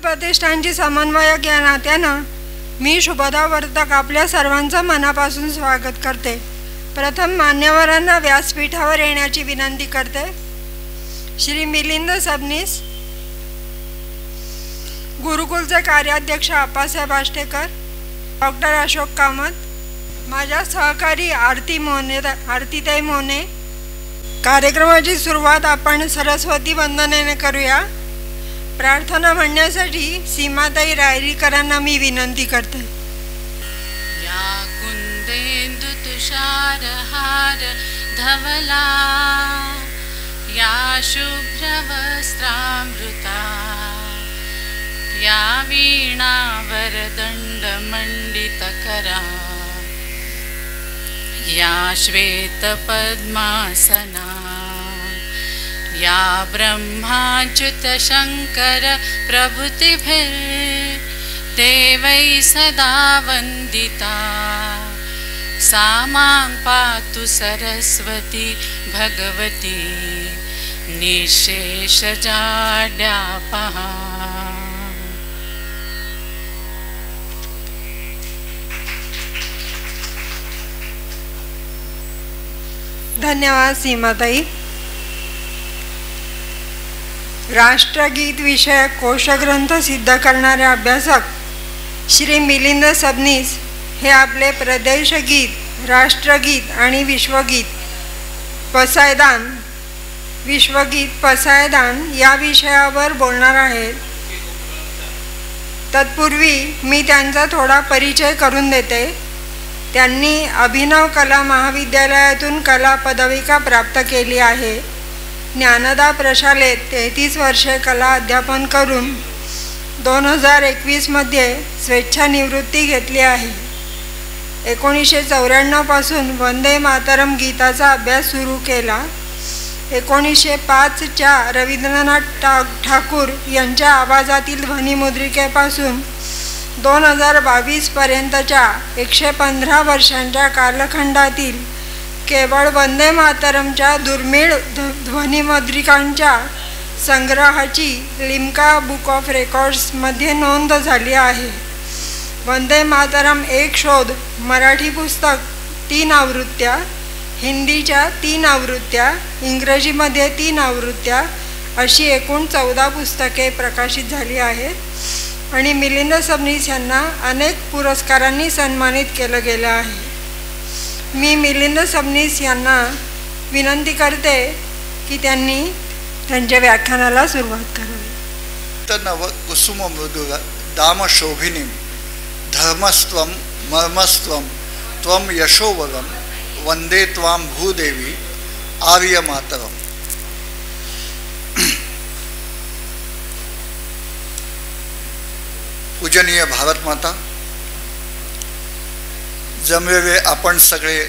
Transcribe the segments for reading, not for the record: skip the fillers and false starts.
प्रतिष्ठानची समन्वयक या नात्यानं मी शुभदा वर्तक आपल्या सर्वांचं मनापासून स्वागत करते. प्रथम मान्यवरांना व्यासपीठावर येण्याची विनंती करते. श्री मिलिंद सबनीस, गुरुकुलचे कार्याध्यक्ष आप्पासाहेब आष्टेकर, डॉक्टर अशोक कामत, माझ्या सहकारी आरतीताई मोने. कार्यक्रमाची सुरुवात आपण सरस्वती वंदनेने करूया. प्रार्थना म्हणण्यासाठी सीमाताई रायरीकरांना मी विनंती करते. या कुंदेंदु तुषारहार धवला, या शुभ्रवस्त्रामृता, या वीणावरदण्डमण्डितकरा, या श्वेतपद्मासना, या ब्रह्माच्युत शंकर प्रभृतिभिर्देवैः सदा वन्दिता, सा मां पातु सरस्वती भगवती निःशेषजाड्यापहा. धन्यवाद सीमाताई. राष्ट्रगीत विषयक कोशग्रंथ सिद्ध करणारे अभ्यासक श्री मिलिंद सबनीस हे आपले प्रदेशगीत, राष्ट्रगीत आणि विश्वगीत पसायदान या विषयावर बोलणार आहेत. तत्पूर्वी मी त्यांचा थोडा परिचय करून देते. त्यांनी अभिनव कला महाविद्यालयातून कला पदविका प्राप्त केली आहे. ज्ञानदा प्रशालेत 33 वर्षे कला अध्यापन करून 2021 मध्ये स्वेच्छानिवृत्ती घेतली आहे. 1994 पासून वंदे मातरम गीताचा अभ्यास सुरू केला. 1905च्या रवींद्रनाथ ठाकूर यांच्या आवाजातील ध्वनिमुद्रिकेपासून 2022 पर्यंतच्या 115 वर्षांच्या कालखंडातील केवळ वंदे मातरमच्या दुर्मिळ ध्वनिमुद्रिकांच्या संग्रहाची लिम्का बुक ऑफ रेकॉर्ड्समध्ये नोंद झाली आहे. वंदे मातरम एक शोध मराठी पुस्तक 3 आवृत्त्या, हिंदीच्या 3 आवृत्त्या, इंग्रजीमध्ये 3 आवृत्त्या अशी एकूण 14 पुस्तके प्रकाशित झाली आहेत. आणि मिलिंद सबनीस यांना अनेक पुरस्कारांनी सन्मानित केलं गेलं आहे. मी मिलिंद सबनीस यांना विनंती करते की त्यांनी त्यांच्या व्याख्यानाला सुरुवात करावी. नव कुसुम मृदुला दाम शोभिनीं धर्मस्त्वं मर्मस्त्वं त्वं यशोवरं वंदे त्वां भूदेवी आर्यमातरम. पूजनीय भारत माता, जमलेले आपण सगळे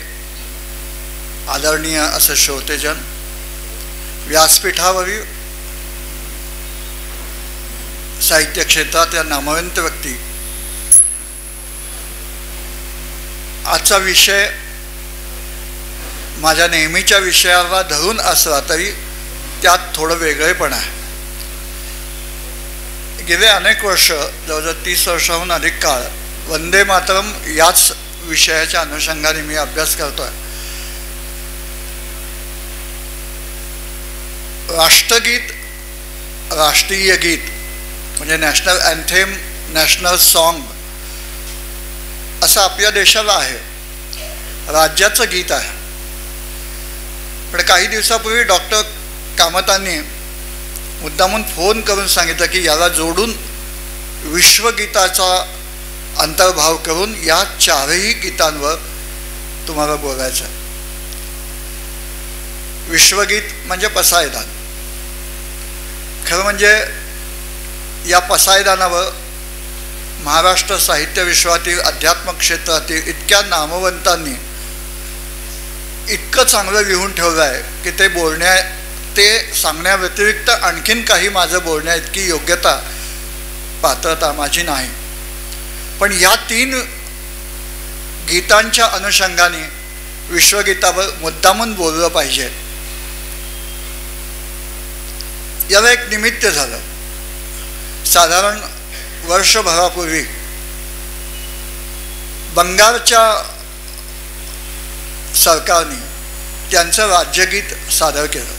आदरणीय असे श्रोतेजन, व्यासपीठावरील साहित्य क्षेत्रातल्या नामवंत व्यक्ती, आजचा विषय माझ्या नेहमीच्या विषयाला धरून असला तरी त्यात थोडं वेगळेपण आहे. गेले अनेक वर्ष, जवळजवळ 30 वर्षाहून अधिक काळ वंदे मातरम याच विषयाच्या अनुषंगाने मी अभ्यास करतोय. राष्ट्रगीत, राष्ट्रीय गीत म्हणजे नॅशनल अँथेम, नॅशनल सॉन्ग असं आपल्या देशाला आहे, राज्याचं गीत आहे. पण काही दिवसापूर्वी डॉक्टर कामतांनी मुद्दामून फोन करून सांगितलं की याला जोडून विश्वगीताचा अंतर्भाव करून या 4ही गीतांवर तुम्हाला बोलायचं आहे. विश्वगीत म्हणजे पसायदान. खरं म्हणजे या पसायदानावर महाराष्ट्र साहित्य विश्वातील, अध्यात्म क्षेत्रातील इतक्या नामवंतांनी इतकं चांगलं लिहून ठेवलं आहे की ते सांगण्याव्यतिरिक्त आणखीन काही माझं बोलण्या इतकी योग्यता, पात्रता माझी नाही. पण या 3 गीतांच्या अनुषंगाने विश्वगीतावर मुद्दामून बोललं पाहिजे. याला एक निमित्त झालं. साधारण वर्षभरापूर्वी बंगालच्या सरकारने त्यांचं राज्यगीत सादर केलं.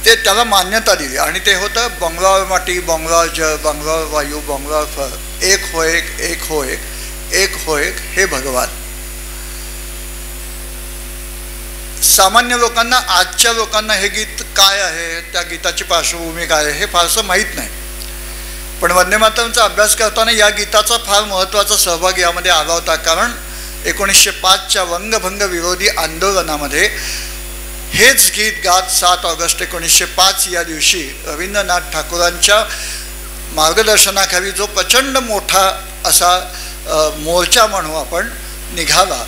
ते त्याला मान्यता दिली आणि ते होतं बंगलावर माटी, बंगलावर जळ, बंगलावर वायू, बंगलावर फळ, एक हो एक, एक हो एक, एक हो एक हे भगवान. सामान्य लोकांना, आजच्या लोकांना हे गीत काय आहे, त्या गीताची पार्श्वभूमी काय आहे हे फारसं माहीत नाही. पण वंदे मातरमचा अभ्यास करताना या गीताचा फार महत्त्वाचा सहभाग यामध्ये आला होता. कारण 1905च्या वंगभंग विरोधी आंदोलनामध्ये हेच गीत गात 7 ऑगस्ट 1905 या दिवशी रवींद्रनाथ ठाकूरांच्या मार्गदर्शनाखाली जो प्रचंड मोठा असा मोर्चा म्हणू आपण निघाला,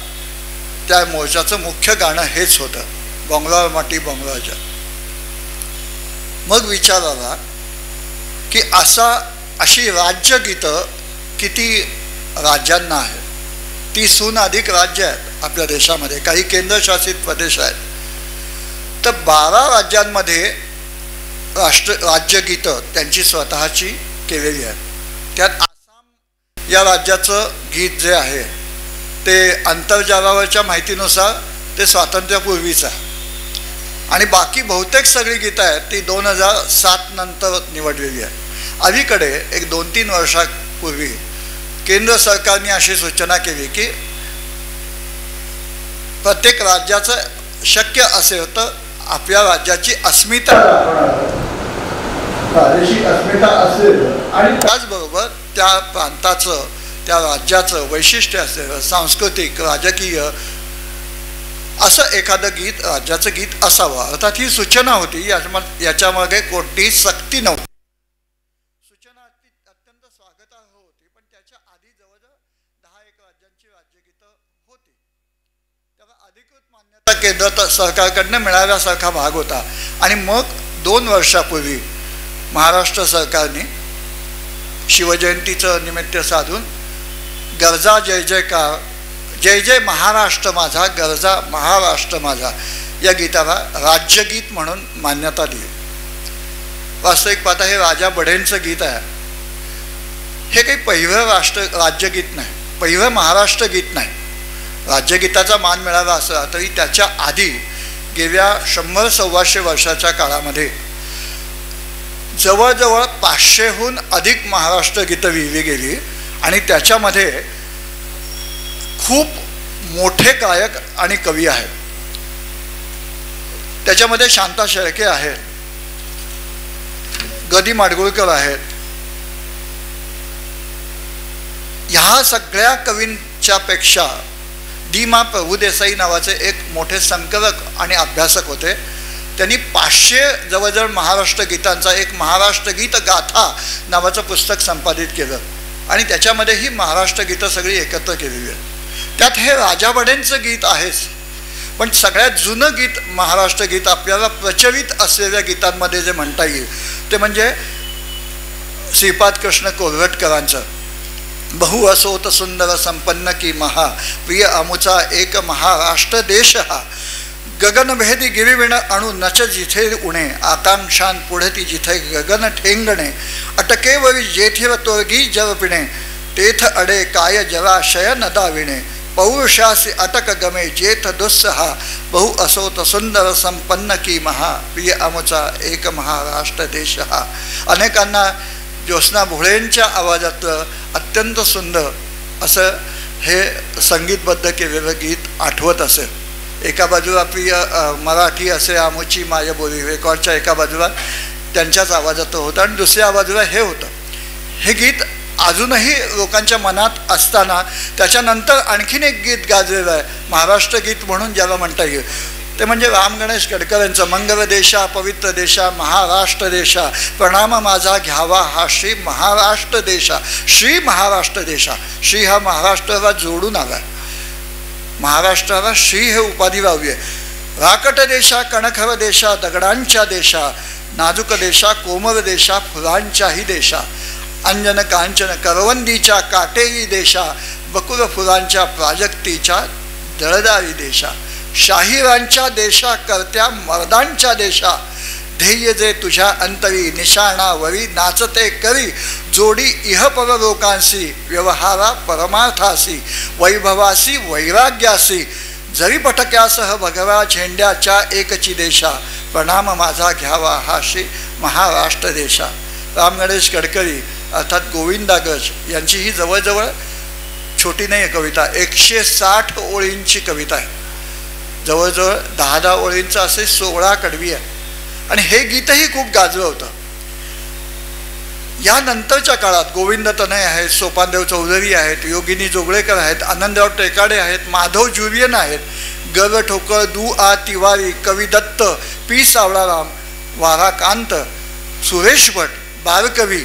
त्या मोर्चाचं मुख्य गाणं हेच होतं, बंगलावर माटी बंगलावर जळ. मग विचार आला की अशी राज्यगीतं किती राज्यांना आहेत. 30हून अधिक राज्य आहेत आपल्या देशामध्ये, काही केंद्रशासित प्रदेश आहेत. तर 12 राज्यांमध्ये राज्यगीतं त्यांची स्वतःची केलेली आहेत. त्यात आसाम या राज्याचं गीत जे आहे ते आंतरजालावरच्या माहितीनुसार ते स्वातंत्र्यापूर्वीच आहे आणि बाकी बहुतेक सगळी गीतं आहेत ती 2007 नंतर निवडलेली आहे. अलीकडे एक 2-3 वर्षापूर्वी केंद्र सरकारने अशी सूचना केली की प्रत्येक राज्याचं शक्य असेल तर आपल्या राज्याची अस्मिता, प्रादेशिक अस्मिता असेल आणि त्याचबरोबर त्या प्रांताचं, त्या राज्याचं वैशिष्ट्य असेल, सांस्कृतिक, राजकीय असं एखादं गीत, राज्याचं गीत असावं. अर्थात ही सूचना होती, याच्यामागे कोणतीही सक्ती नव्हती. सूचना अत्यंत स्वागतार्ह होती, पण त्याच्या आधी जवळजवळ 10-1 राज्यांची राज्यगीतं होती. त्याला अधिकृत मान्यता केंद्र सरकारकडनं मिळाल्यासारखा भाग होता. आणि मग 2 वर्षापूर्वी महाराष्ट्र सरकारने शिवजयंतीचं निमित्त साधून गरजा जय जयकार, जय जय महाराष्ट्र माझा, गरजा महाराष्ट्र माझा या गीताला राज्यगीत म्हणून मान्यता दिली. वास्तविक पाहता हे राजा बढेंचं गीत आहे. हे काही पहिलं राज्यगीत नाही, पहिलं महाराष्ट्र गीत नाही. राज्यगीताचा मान मिळाला असला तरी त्याच्या आधी गेल्या 100-125 वर्षाच्या काळामध्ये जवळजवळ 500हून अधिक महाराष्ट्र गीतं लिहिली गेली आणि त्याच्यामध्ये खूप मोठे गायक आणि कवी आहेत. त्याच्यामध्ये शांता शेळके आहेत, ग. दी. माडगुळकर आहेत. ह्या सगळ्या कवींच्या पेक्षा दी. मा. प्रभुदेसाई नावाचे एक मोठे संकलक आणि अभ्यासक होते. त्यांनी 500 जवळजवळ महाराष्ट्र गीतांचा एक महाराष्ट्र गीत गाथा नावाचं पुस्तक संपादित केलं आणि त्याच्यामध्ये ही महाराष्ट्र गीतं सगळी एकत्र केलेली आहेत. त्यात हे राजा बढेंचं गीत आहेच, पण सगळ्यात जुनं गीत महाराष्ट्र गीत आपल्याला प्रचलित असलेल्या गीतांमध्ये जे म्हणता येईल ते म्हणजे श्रीपाद कृष्ण कोल्हटकरांचं बहु असोत सुंदर संपन्न की महा, प्रिय आमुचा एक महाराष्ट्र देश हा, गगनभेदी गिरिविण अणु नच जिथे उणे, आकांक्षान पुढती जिथे गगन ठेंगणे, अटकेवरी जेठीव तोरगी जल पिणे, तेथ अडे काय जलाशय नदाविणे, पौरुषासी अटक गमे जेठ दुस्सहा, बहु असोत सुंदर संपन्न की महा, प्रिय आमुचा एक महाराष्ट्र देश हा. अनेकांना ज्योत्स्ना भोळेंच्या आवाजातलं अत्यंत सुंदर असं हे संगीतबद्ध केलेलं गीत आठवत असेल. एका बाजूला आपली मराठी असे आमुची माय बोली रेकॉर्डच्या एका बाजूला त्यांच्याच आवाजात होतं आणि दुसऱ्या बाजूला हे होतं. हे गीत अजूनही लोकांच्या मनात असताना त्याच्यानंतर आणखीन एक गीत गाजलेलं आहे महाराष्ट्र गीत म्हणून ज्याला म्हणता येईल ते म्हणजे राम गणेश गडकर यांचं मंगल देशा पवित्र देशा महाराष्ट्र देशा, प्रणाम माझा घ्यावा हा श्री महाराष्ट्र देशा. श्री महाराष्ट्र देशा, श्री हा महाराष्ट्राला जोडून आला, महाराष्ट्राला श्री हे उपाधी लावली आहे. राकट देशा कणखर देशा, दगडांच्या देशा, नाजूक देशा, कोमल देशा, फुलांच्याही देशा, अंजन कांचन करवंदीच्या काटेरी देशा, बकुल फुलांच्या प्राजक्तीच्या दळदारी देशा, शाहिरांच्या देशा, करत्या मर्दांच्या देशा, ध्येय जे तुझ्या अंतरी निशाणावरी नाचते करी जोडी इह परलोकांसी व्यवहारा परमार्थासी वैभवासी वैराग्यासी जरी भटक्यासह भगवा झेंड्याच्या एकची देशा प्रणाम माझा घ्यावा हा श्री महाराष्ट्र देशा. राम गणेश गडकरी अर्थात गोविंदा गज यांची ही जवळजवळ छोटी नाही आहे कविता, 160 ओळींची कविता आहे. जवळजवळ 10 ओळींचं असे 16 कडवी आहे. आणि हे गीतही खूप गाजलं होतं. या नंतरच्या काळात गोविंद तनय आहेत, सोपानदेव चौधरी आहेत, योगिनी जोगळेकर आहेत, आनंदराव टेकाडे आहेत, माधव जुरियन आहेत, ग ठोकळ, दु आ तिवारी, कवी दत्त, पी सावळाराम, वारा कांत, सुरेश भट, बालकवी,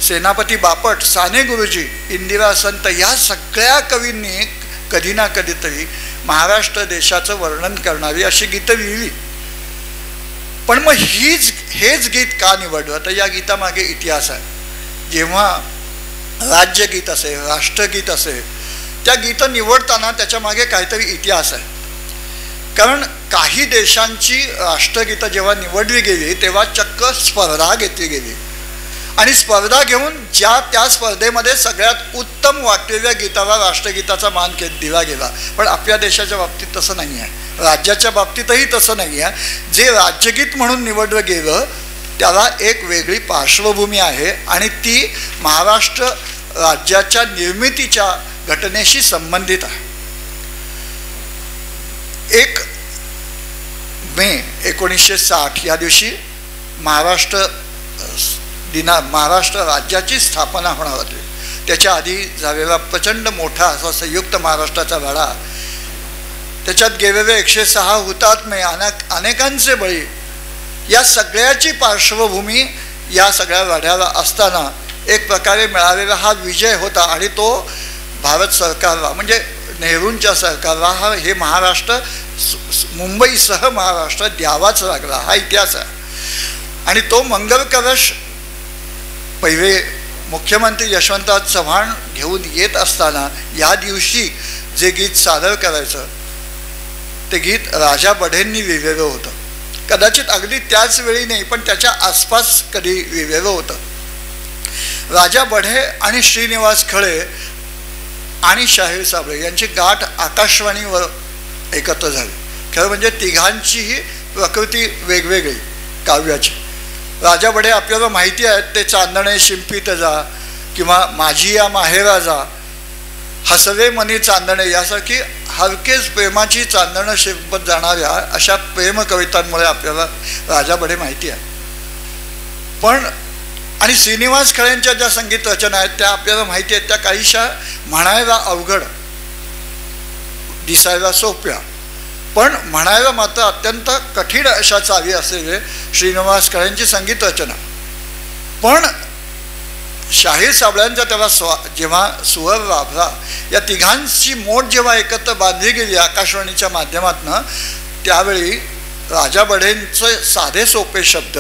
सेनापती बापट, साने गुरुजी, इंदिरा संत या सगळ्या कवींनी कधी ना कधीतरी महाराष्ट्र देशाचं वर्णन करणारी अशी गीतं लिहिली. पण मग हेच गीत का निवडलं तर या गीतामागे इतिहास आहे. जेव्हा राज्यगीत असेल, राष्ट्रगीत असेल, त्या गीतं निवडताना त्याच्या मागे काहीतरी इतिहास आहे. कारण काही देशांची राष्ट्रगीतं जेव्हा निवडली गेली तेव्हा चक्क स्पर्धा घेतली गेली आणि स्पर्धा घेऊन त्या स्पर्धेमध्ये सगळ्यात उत्तम वाटलेल्या गीताला राष्ट्रगीताचा मान दिला गेला. पण आपल्या देशाच्या बाबतीत तसं नाही आहे, राज्याच्या बाबतीतही तसं नाही आहे. जे राज्यगीत म्हणून निवडलं गेलं त्याला एक वेगळी पार्श्वभूमी आहे आणि ती महाराष्ट्र राज्याच्या निर्मितीच्या घटनेशी संबंधित आहे. 1 मे 1960 या दिवशी महाराष्ट्र राज्याची स्थापना होणार होती. त्याच्या आधी झालेला प्रचंड मोठा असा संयुक्त महाराष्ट्राचा लढा, त्याच्यात गेलेले 106 हुतात्मे, अनेकांचे बळी, या सगळ्याची पार्श्वभूमी या सगळ्या लढ्याला असताना एक प्रकारे मिळालेला हा विजय होता आणि तो भारत सरकारला म्हणजे नेहरूंच्या सरकारला हे महाराष्ट्र मुंबईसह महाराष्ट्र द्यावाच लागला, हा इतिहास आहे. आणि तो मंगल कलश पहिले मुख्यमंत्री यशवंतराव चव्हाण घेऊन येत असताना या दिवशी जे गीत सादर करायचं ते गीत राजा बढेंनी लिहिलेलं होतं. कदाचित अगदी त्याच वेळी नाही पण त्याच्या आसपास कधी लिहिलेलं होतं. राजा बढे आणि श्रीनिवास खळे आणि शाहीर साबळे यांची गाठ आकाशवाणीवर एकत्र झाली. खरं म्हणजे तिघांचीही प्रकृती वेगवेगळी काव्याची. राजा बढे आपल्याला माहिती आहेत, ते चांदणे शिंपीत जा किंवा माझी या माहेरा जा, हसवे मनी चांदणे यासारखी हलकेच प्रेमाची चांदणं शिंपत जाणाऱ्या अशा प्रेम कवितांमुळे आपल्याला राजा बढे माहिती आहे. पण आणि श्रीनिवास खळेंच्या ज्या संगीत रचना आहेत त्या आपल्याला माहिती आहेत, त्या काहीशा म्हणायला अवघड, दिसायला सोप्या, पण म्हणायला मात्र अत्यंत कठीण अशा चावी असलेले श्रीनिवास खळेंची संगीत रचना. पण शाहीर साबळ्यांचा तेव्हा जेव्हा सुवर लाभला, या तिघांची मोठ जेव्हा एकत्र बांधली गेली आकाशवाणीच्या माध्यमातून, त्यावेळी राजा बढेंचे साधे सोपे शब्द,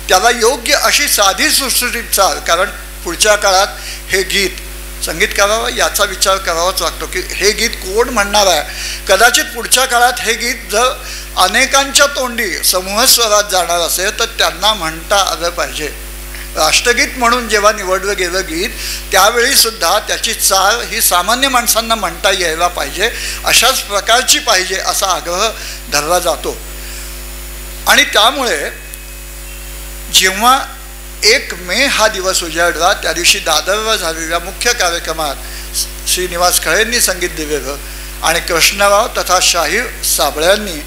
त्याला योग्य अशी साधी सुटसुटीत चाल, कारण पुढच्या काळात हे गीत संगीतकाराला याचा विचार करावाच लागतो की हे गीत कोण म्हणणार आहे. कदाचित पुढच्या काळात हे गीत जर अनेकांच्या तोंडी समूह स्वरात जाणार असेल तर त्यांना म्हणता आलं पाहिजे. राष्ट्रगीत म्हणून जेव्हा निवडलं गेलं गीत त्यावेळी सुद्धा त्याची चाल ही सामान्य माणसांना म्हणता यायला पाहिजे, अशाच प्रकारची पाहिजे असा आग्रह धरला जातो. आणि त्यामुळे जेव्हा 1 मे हा दिवस उजाडला त्या दिवशी दादरला झालेल्या मुख्य कार्यक्रमात श्रीनिवास खळेंनी संगीत दिलेलं आणि कृष्णराव तथा शाहीर साबळ्यांनी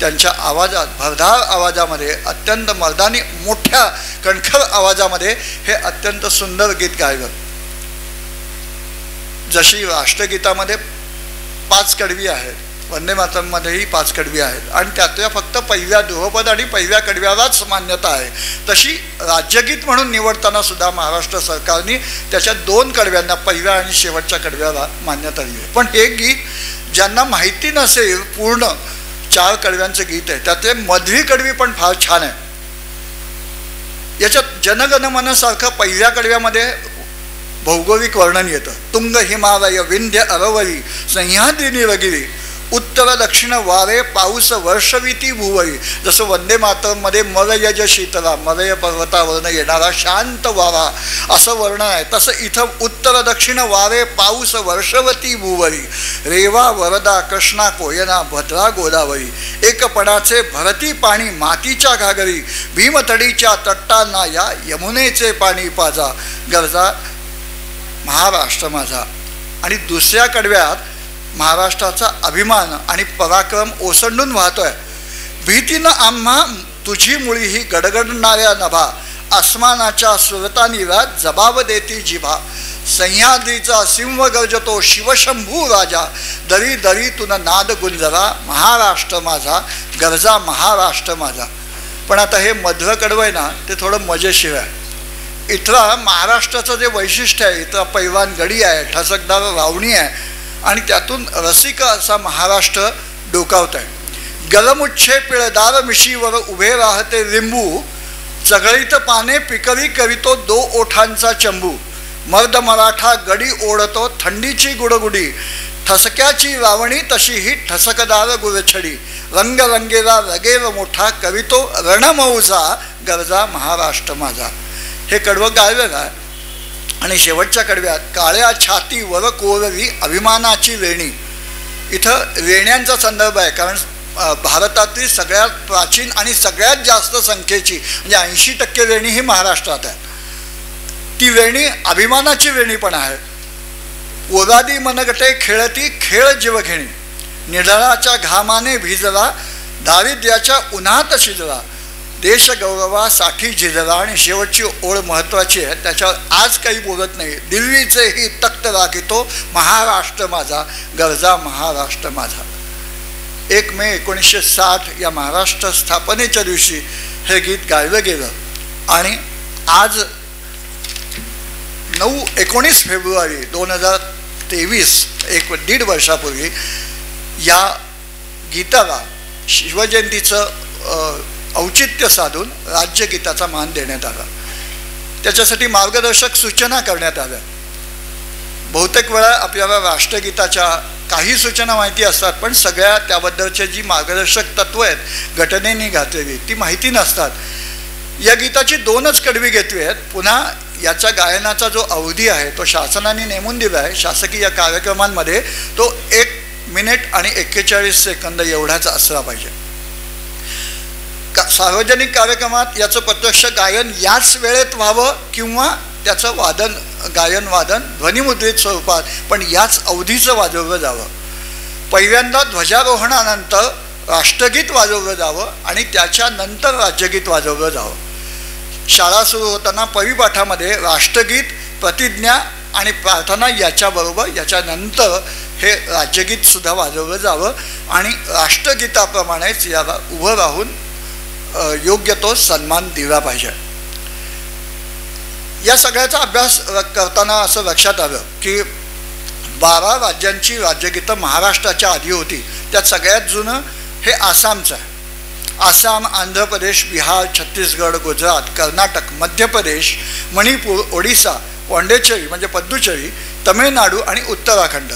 त्यांच्या आवाजात भरधार आवाजामध्ये अत्यंत मर्दानी मोठ्या कणखर आवाजामध्ये हे अत्यंत सुंदर गीत गायलं. जशी राष्ट्रगीतामध्ये 5 कडवी आहेत, वंदे मातरमध्येही 5 कडवी आहेत आणि त्यातल्या फक्त पहिल्या ध्रुवपद आणि पहिल्या कडव्यालाच मान्यता आहे, तशी राज्यगीत म्हणून निवडताना सुद्धा महाराष्ट्र सरकारने त्याच्या 2 कडव्यांना, पहिल्या आणि शेवटच्या कडव्याला मान्यता दिली. पण हे गीत ज्यांना माहिती नसेल, पूर्ण 4 कडव्यांचं गीत आहे, त्यातले मध्वी कडवी पण फार छान आहे. याच्यात जनगणमनसारखं पहिल्या कडव्यामध्ये भौगोलिक वर्णन येतं. तुंग हिमालय विंध्य अरवली सह्याद्री निरगिरी उत्तर दक्षिण वारे पाऊस वर्षविती भुवई. जसं वंदे मातरमध्ये मलयज शीतला, मलय पर्वतावरून येणारा शांत वारा असं वर्णन आहे, तसं इथं उत्तर दक्षिण वारे पाऊस वर्षवती भुवई. रेवा वरदा कृष्णा कोयना भद्रा गोदावरी. एकपणाचे भरती पाणी मातीच्या घागरी. भीमतडीच्या तट्टांना या यमुनेचे पाणी पाजा. गरजा महाराष्ट्र माझा. आणि दुसऱ्या कडव्यात महाराष्ट्राचा अभिमान आणि पराक्रम ओसंडून वाहतोय. भीतीनं आम्हा तुझी मुळी ही गडगडणाऱ्या नभा. आसमानाच्या सुरतानीला जबाब देती जिभा. सह्याद्रीचा सिंह गर्जतो शिवशंभू राजा. दरी दरीतून नाद गुंजरा महाराष्ट्र माझा. गरजा महाराष्ट्र माझा. पण आता हे मध्य कडवं आहे ना, ते थोडं मजेशीर आहे. इथला महाराष्ट्राचं जे वैशिष्ट्य आहे, इथं पैवान गडी आहे, ठसकदार रावणी आहे आणि त्यातून रसिक असा महाराष्ट्र डोकावत आहे. गलमुच्छे पिळदार मिशीवर उभे राहते लिंबू. चघळीत पाने पिकवी कवितो दो ओठांचा चंबू. मर्द मराठा गडी ओढतो थंडीची गुडगुडी. ठसक्याची रावणी तशी ही ठसकदार गुरछडी. रंगरंगेला रगेर मोठा कवितो रणमौजा. गरजा महाराष्ट्र माझा. हे कडवं गायलेलं आहे. आणि शेवटच्या कडव्यात काळ्या छातीवर कोरवी अभिमानाची वेणी. इथं वेण्यांचा संदर्भ आहे, कारण भारतातील सगळ्यात प्राचीन आणि सगळ्यात जास्त संख्येची म्हणजे 80% वेणी ही महाराष्ट्रात आहे. ती वेणी अभिमानाची वेणी पण आहे. ओरादी मनगटे खेळती खेळ जीवघेणी. निढळाच्या घामाने भिजला दारिद्र्याच्या उन्हात शिजला. देशगौरवासाठी झिजला. आणि शेवटची ओळ महत्त्वाची आहे, त्याच्यावर आज काही बोलत नाही. दिल्लीचेही तख्त राखितो महाराष्ट्र माझा. गरजा महाराष्ट्र माझा. 1 मे 1960 या महाराष्ट्र स्थापनेच्या दिवशी हे गीत गायलं गेलं. आणि आज 19 फेब्रुवारी 2023 1.5 वर्षापूर्वी या गीताला शिवजयंतीचं औचित्य साधून राज्यगीताचा मान देण्यात आला. त्याच्यासाठी मार्गदर्शक सूचना करण्यात आल्या. बहुतेक वेळा आपल्याला राष्ट्रगीताच्या काही सूचना माहिती असतात, पण सगळ्या त्याबद्दलचे जी मार्गदर्शक तत्त्व आहेत घटनेने घातलेली ती माहिती नसतात. या गीताची 2च कडवी घेतली आहेत. पुन्हा याच्या गायनाचा जो अवधी आहे तो शासनाने नेमून दिला आहे. शासकीय कार्यक्रमांमध्ये तो 1 मिनिट आणि 41 सेकंद एवढाच असला पाहिजे. सार्वजनिक कार्यक्रमात याचं प्रत्यक्ष गायन याच वेळेत व्हावं किंवा त्याचं गायन वादन ध्वनिमुद्रित स्वरूपात पण याच अवधीचं वाजवलं जावं. पहिल्यांदा ध्वजारोहणानंतर राष्ट्रगीत वाजवलं जावं आणि त्याच्यानंतर राज्यगीत वाजवलं जावं. शाळा सुरू होताना परिपाठामध्ये राष्ट्रगीत, प्रतिज्ञा आणि प्रार्थना याच्याबरोबर याच्यानंतर हे राज्यगीतसुद्धा वाजवलं जावं आणि राष्ट्रगीताप्रमाणेच याला उभं राहून योग्य तो सन्मान दिला पाहिजे. या सगळ्याचा अभ्यास करताना असं लक्षात आलं की 12 राज्यांची राज्यगीतं महाराष्ट्राच्या आधी होती. त्यात सगळ्यात जुनं हे आसामचं आहे. आसाम, आंध्र प्रदेश, बिहार, छत्तीसगड, गुजरात, कर्नाटक, मध्य प्रदेश, मणिपूर, ओडिसा, पॉंडेचेरी म्हणजे पद्दुचेरी, तमिळनाडू आणि उत्तराखंड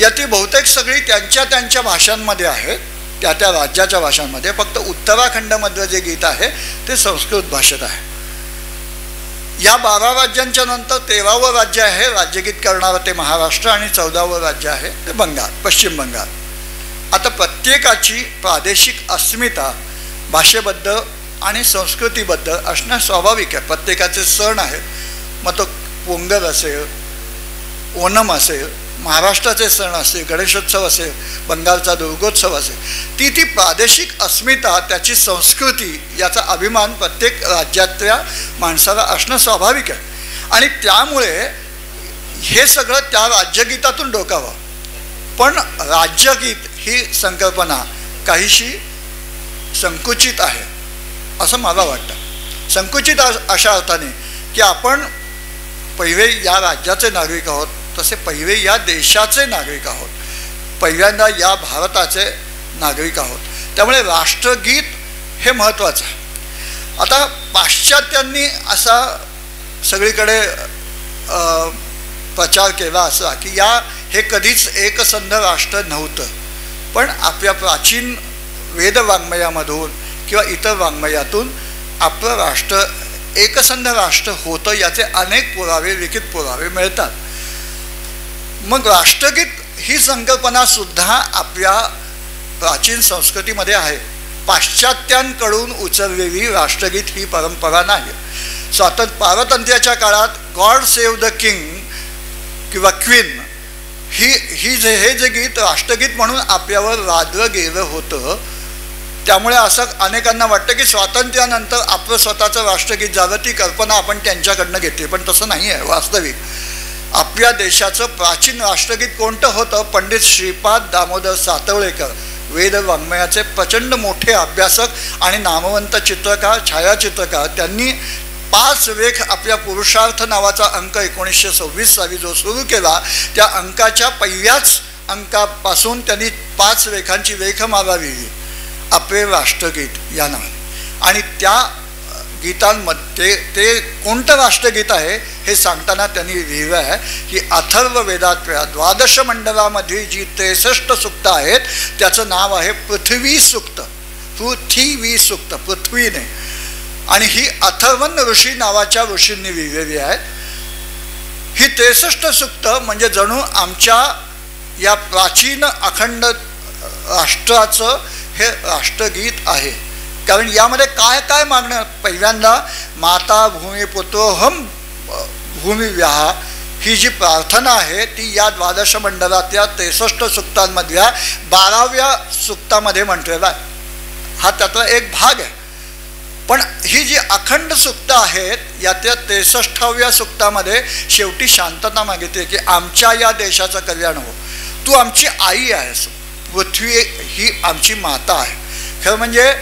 यातील बहुतेक सगळी त्यांच्या भाषांमध्ये आहेत, त्या राज्याच्या भाषांमध्ये. फक्त उत्तराखंडमधलं जे गीत आहे ते संस्कृत भाषेत आहे. या 12 राज्यांच्या नंतर 13वं राज्य आहे राज्यगीत करणारं ते महाराष्ट्र आणि 14वं राज्य आहे ते बंगाल, पश्चिम बंगाल. आता प्रत्येकाची प्रादेशिक अस्मिता भाषेबद्दल आणि संस्कृतीबद्दल असणं स्वाभाविक आहे. प्रत्येकाचे सण आहेत, मग तो पोंगल असेल, ओणम असेल, महाराष्ट्राचे सण असेल, गणेशोत्सव असेल, बंगालचा दुर्गोत्सव असेल, ती प्रादेशिक अस्मिता, त्याची संस्कृती, याचा अभिमान प्रत्येक राज्यातल्या माणसाला असणं स्वाभाविक आहे. आणि त्यामुळे हे सगळं त्या राज्यगीतातून डोकावं. पण राज्यगीत ही संकल्पना काहीशी संकुचित आहे असं मला वाटतं. संकुचित अशा अर्थाने की आपण पहिले या राज्याचे नागरिक आहोत, तसे पहिले या देशाचे नागरिक आहोत, पहिल्यांदा या भारताचे नागरिक आहोत. त्यामुळे राष्ट्रगीत हे महत्त्वाचं आहे. आता पाश्चात्यांनी असा सगळीकडे प्रचार केला असा की हे कधीच एकसंध राष्ट्र नव्हतं. पण आपल्या प्राचीन वेद वाङ्मयामधून किंवा इतर वाङ्मयातून आपलं राष्ट्र एकसंध राष्ट्र होतं याचे अनेक पुरावे, लिखित पुरावे मिळतात. मग राष्ट्रगीत ही संकल्पना सुद्धा आपल्या प्राचीन संस्कृतीमध्ये आहे. पाश्चात्यांकडून उचललेली राष्ट्रगीत ही परंपरा नाही. पारतंत्र्याच्या काळात गॉड सेव्ह द किंग किंवा क्वीन हे जे गीत राष्ट्रगीत म्हणून आपल्यावर लादलं गेलं होतं. त्यामुळे असं अनेकांना वाटतं की स्वातंत्र्यानंतर आपलं स्वतःचं राष्ट्रगीत झालं, ती कल्पना आपण त्यांच्याकडनं घेतली. पण तसं नाही आहे. वास्तविक आपल्या देशाचं प्राचीन राष्ट्रगीत कोणतं होतं? पंडित श्रीपाद दामोदर सातवळेकर, वेद वाङ्मयाचे प्रचंड मोठे अभ्यासक आणि नामवंत चित्रकार, छायाचित्रकार, त्यांनी 5 लेख आपल्या पुरुषार्थ नावाचा अंक 1926 साली जो सुरू केला, त्या अंकाच्या पहिल्याच अंकापासून त्यांनी 5 लेखांची लेखमाला लिहिली, आपले राष्ट्रगीत या नावाने. आणि त्या गीतांमध्ये ते कोणतं राष्ट्रगीत आहे हे सांगताना त्यांनी लिहिलं आहे की अथर्व वेदातल्या 12 मंडलामध्ये जी 63 सूक्त आहेत त्याचं नाव आहे पृथ्वी सूक्त. पृथ्वी सूक्त, पृथ्वीने. आणि ही अथर्वण ऋषी नावाच्या ऋषींनी लिहिलेली आहेत. ही 63 सूक्त म्हणजे जणू आमच्या या प्राचीन अखंड राष्ट्राचं हे राष्ट्रगीत आहे. कारण यामध्ये काय काय मागणं? पहिल्यांदा माता भूमी पुत्रोहम भूमी व्याहा ही जी प्रार्थना आहे ती या 12 मंडलातल्या 63 सूक्तांमधल्या 12व्या सूक्तामध्ये म्हटलेला आहे. हा त्याचा एक भाग आहे. पण ही जी अखंड सूक्त आहेत यातल्या 63व्या सूक्तामध्ये शेवटी शांतता मागितली की आमच्या या देशाचं कल्याण हो. तू आमची आई आहेस. पृथ्वी ही आमची माता आहे. खरं म्हणजे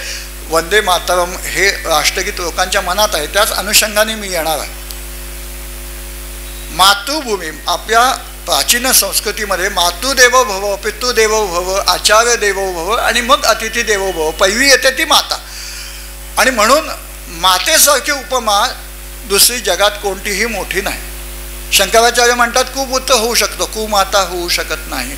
वंदे मातरम हे राष्ट्रगीत लोकांच्या मनात आहे. त्याच अनुषंगाने मी येणार आहे. मातृभूमी आपल्या प्राचीन संस्कृतीमध्ये मातृदेवो भव, पितृदेवो भव, आचार्य देवो भव आणि मग अतिथी देवो भव. पहिली येते ती माता. आणि म्हणून मातेसारखी उपमा दुसरी जगात कोणतीही मोठी नाही. शंकराचार्य म्हणतात कुपुत्र होऊ शकतो, कुमाता होऊ शकत नाही.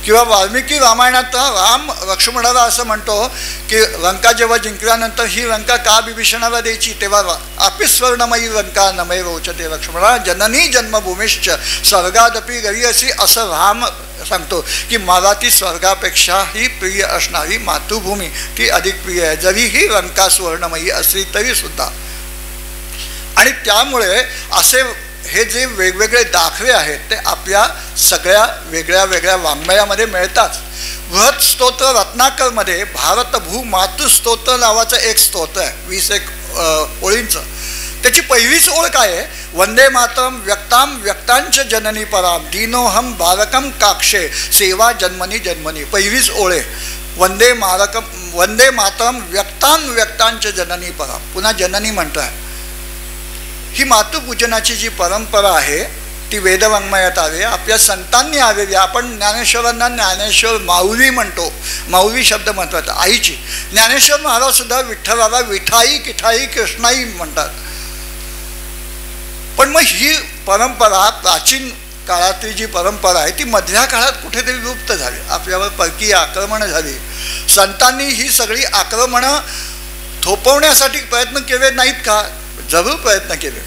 किंवा वाल्मिकी रामायणात राम लक्ष्मणाला असं म्हणतो की लंका जेव्हा जिंकल्यानंतर ही लंका का विभीषणाला द्यायची, तेव्हा अपिस्वर्णमयी लंका नमय रोचते लक्ष्मणा जननी जन्मभूमीश्च स्वर्गादपी गरीयसी, असं राम सांगतो की मला ती स्वर्गापेक्षाही प्रिय असणारी मातृभूमी ती अधिक प्रिय आहे, जरी ही लंका सुवर्णमयी असली तरी सुद्धा. आणि त्यामुळे असे हे जे वेगवेगळे दाखले आहेत ते आपल्या सगळ्या वेगळ्या वेगळ्या वाङ्मयामध्ये मिळतात. बृहत स्तोत्र रत्नाकरमध्ये भारत भू मातृस्तोत्र नावाचं एक स्तोत्र आहे 21 ओळींचं. त्याची पहिलीच ओळ काय आहे? वंदे मातरम व्यक्ताम व्यक्तांच जननी पराम दीनोहम बालकम काक्षे सेवा जन्मनी जन्मनी. पहिलीच ओळ आहे वंदे मातरम व्यक्ताम व्यक्तांच जननी पराम. पुन्हा जननी म्हणतो आहे. ही मातृपूजनाची जी परंपरा आहे ती वेदवाङ्मयात आली, आपल्या संतांनी आलेली. आपण ज्ञानेश्वरांना ज्ञानेश्वर माऊली म्हणतो. माऊली शब्द महत्त्वाचा, आईची. ज्ञानेश्वर महाराज सुद्धा विठ्ठलाला विठाई किठाई कृष्णाई म्हणतात. पण मग ही परंपरा प्राचीन काळातली जी परंपरा आहे ती मधल्या काळात कुठेतरी लुप्त झाली. आपल्यावर परकीय आक्रमणं झाली. संतांनी ही सगळी आक्रमणं थोपवण्यासाठी प्रयत्न केले नाहीत का? जरूर प्रयत्न केले.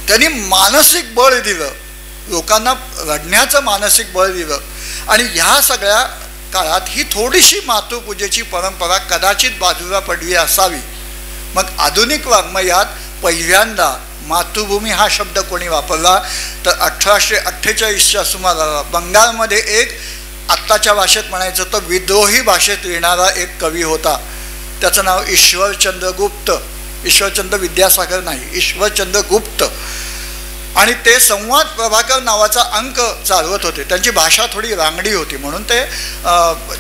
त्यांनी मानसिक बळ दिलं, लोकांना रडण्याचं मानसिक बळ दिलं. आणि ह्या सगळ्या काळात ही थोडीशी मातृपूजेची परंपरा कदाचित बाजूला पडली असावी. मग आधुनिक वाङ्मयात पहिल्यांदा मातृभूमी हा शब्द कोणी वापरला तर 1848च्या सुमाराला बंगालमध्ये एक आत्ताच्या भाषेत म्हणायचं तर विद्रोही भाषेत लिहिणारा एक कवी होता. त्याचं नाव ईश्वरचंद्र गुप्त. ईश्वरचंद्र विद्यासागर नाही, ईश्वरचंद्र गुप्त. आणि ते संवाद प्रभाकर नावाचा अंक चालवत होते. त्यांची भाषा थोडी रांगडी होती म्हणून ते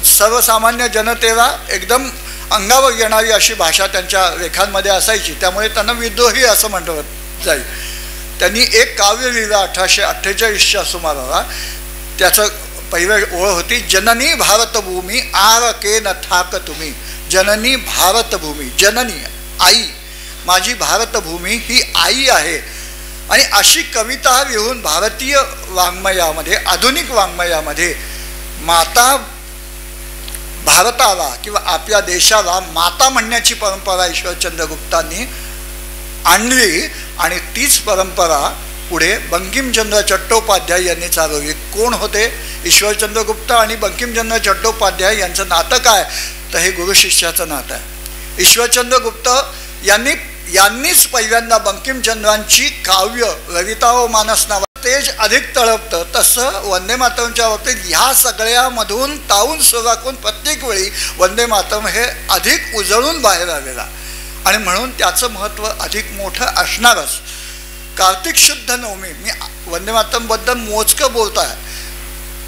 सर्वसामान्य जनतेला एकदम अंगावर येणारी अशी भाषा त्यांच्या लेखांमध्ये असायची. त्यामुळे त्यांना विद्रोही असं म्हटलं जाईल. त्यांनी एक काव्य लिहिलं 1848च्या सुमाराला. त्याचं पहिलं ओळ होती जननी भारतभूमी आर के न थाक तुम्ही. जननी भारतभूमी, जननी आई, माझी भारतभूमी ही आई आहे. आणि अशी कविता लिहून भारतीय वाङ्मयामध्ये, आधुनिक वाङ्मयामध्ये माता भारताला किंवा आपल्या देशाला माता म्हणण्याची परंपरा ईश्वरचंद्र गुप्तांनी आणली आणि तीच परंपरा पुढे बंकिमचंद्र चट्टोपाध्याय यांनी चालवली. कोण होते ईश्वरचंद्र गुप्ता आणि बंकिमचंद्र चट्टोपाध्याय यांचं नातं काय? तर हे गुरु शिष्याचं नातं आहे. ईश्वरचंद्र गुप्त यांनीच पहिल्यांदा बंकिमचंद्रांची काव्य ललिता व मानस नावा तेज अधिक तळपतं, तसं वंदे मातरमच्या बाबतीत ह्या सगळ्यामधून तावून सुरुवाकून प्रत्येक वेळी वंदे मातरम हे अधिक उजळून बाहेर आलेला आणि म्हणून त्याचं महत्त्व अधिक मोठं असणारच. कार्तिक शुद्ध नवमी, मी वंदे मातरमबद्दल मोजकं बोलत आहे.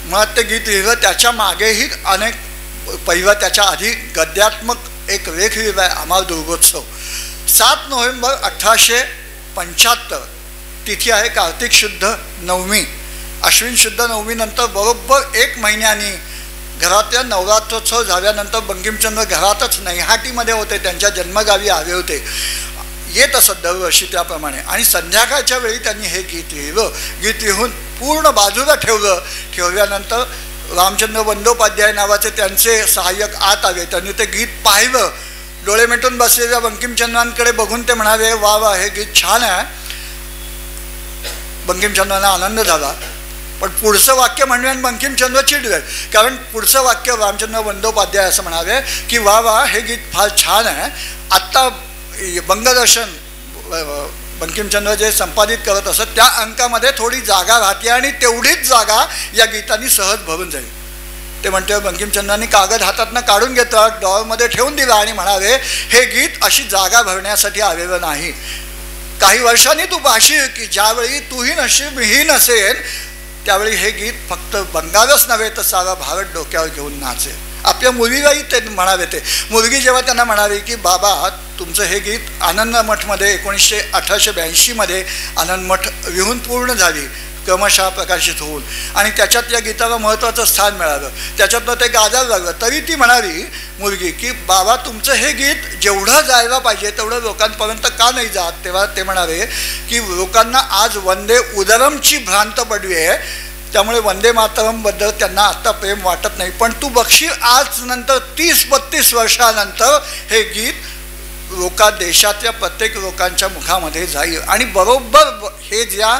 मुळात ते गीत लिहिलं त्याच्या मागेही अनेक पहिला त्याच्या आधी गद्यात्मक एक लेख लिहिला आहे अमाल दुर्गोत्सव. 7 नोव्हेंबर 1875 तिथी आहे कार्तिक शुद्ध नवमी. अश्विन शुद्ध नवमीनंतर बरोबर 1 महिन्यानी घरातल्या नवरात्रोत्सव झाल्यानंतर बंकिमचंद्र घरातच नैहाटीमध्ये होते, त्यांच्या जन्मगावी आले होते. येत असत दरवर्षी त्याप्रमाणे. आणि संध्याकाळच्या वेळी त्यांनी हे गीत लिहिलं. गीत लिहून पूर्ण बाजूला ठेवल्यानंतर रामचंद्र बंदोपाध्याय नावाचे त्यांचे सहाय्यक आत आले. त्यांनी ते गीत पाहिलं. डोळे मिटून बसलेल्या बंकिमचंद्रांकडे बघून ते म्हणाले, वा वा, हे गीत छान आहे. बंकिमचंद्रांना आनंद झाला. पण पुढचं वाक्य म्हणल्याने बंकिमचंद्र चिडले, कारण पुढचं वाक्य रामचंद्र बंदोपाध्याय असं म्हणाले की वा वा, हे गीत फार छान आहे. आत्ता बंगदर्शन बंकिमचंद्र जे संपादित करत असत त्या अंकामध्ये थोडी जागा राहते आणि तेवढीच जागा या गीतांनी सहज भरून जाईल. ते म्हणते बंकिमचंद्रांनी कागद हातातनं काढून घेतला, ड्रॉवरमध्ये ठेवून दिला आणि म्हणाले, हे गीत अशी जागा भरण्यासाठी आलेलं नाही. काही वर्षांनी तू पाहशील की ज्यावेळी तूही नशीब मीही नसेल त्यावेळी हे गीत फक्त बंगालच नव्हे तर सारा भारत डोक्यावर घेऊन नाचेल. आपल्या मुलीलाही ते म्हणावे. ते मुलगी जेव्हा त्यांना म्हणाली की बाबा, तुमचं हे गीत आनंद मठमध्ये 1882 आनंद मठ लिहून पूर्ण झाली, क्रमशः प्रकाशित होऊन, आणि त्याच्यात या गीताला महत्त्वाचं स्थान मिळालं, त्याच्यातनं ते गाजायला लागलं. तरी ती म्हणाली मुलगी की बाबा, तुमचं हे गीत जेवढं जायला पाहिजे तेवढं लोकांपर्यंत का नाही जात? तेव्हा ते म्हणाले की लोकांना आज वंदे उदरमची भ्रांत पडली आहे, त्यामुळे वंदे मातरमबद्दल त्यांना आत्ता प्रेम वाटत नाही. पण तू बघशील आज नंतर 30-32 वर्षानंतर हे गीत देशातल्या प्रत्येक लोकांच्या मुखामध्ये जाईल. आणि बरोबर हे ज्या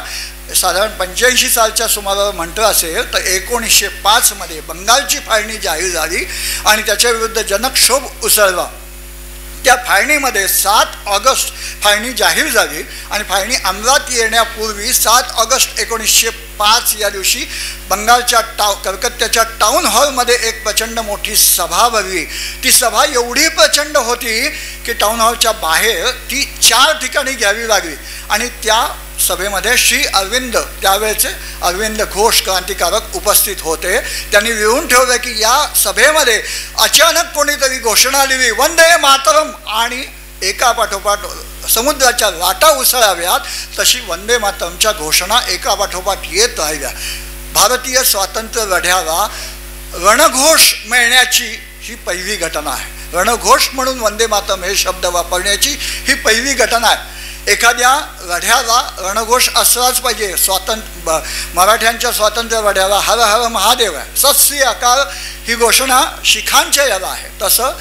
साधारण 85 सालच्या सुमारावर म्हणतं असेल तर 1905 बंगालची फाळणी जाहीर झाली आणि त्याच्या विरुद्ध जनक्षोभ उसळला. त्या फाळणीमध्ये 7 ऑगस्ट फाळणी जाहीर झाली आणि फाळणी अंमलात येण्यापूर्वी 7 ऑगस्ट 1905 या दिवशी बंगालच्या कलकत्त्याच्या टाऊन हॉलमध्ये एक प्रचंड मोठी सभा भरली. ती सभा एवढी प्रचंड होती की टाऊन हॉलच्या बाहेर ती 4 ठिकाणी घ्यावी लागली. आणि त्या सभेमध्ये श्री अरविंद, त्यावेळेचे अरविंद घोष क्रांतिकारक उपस्थित होते. त्यांनी लिहून ठेवलं की या सभेमध्ये अचानक कोणीतरी घोषणा लिहिली, वंदे मातरम, आणि एका पाठोपाठ समुद्राच्या लाटा उसळाव्यात तशी वंदे मातरमच्या घोषणा एका पाठोपाठ येत राहिल्या. भारतीय स्वातंत्र्य लढ्याला रणघोष मिळण्याची ही पहिली घटना आहे. रणघोष म्हणून वंदे मातरम हे शब्द वापरण्याची ही पहिली घटना आहे. एखाद्या लढ्याला रणघोष असलाच पाहिजे. मराठ्यांच्या स्वातंत्र्य लढ्याला हर हर महादेव आहे, सत श्री अकाल ही घोषणा शिखांच्या याला आहे. तसं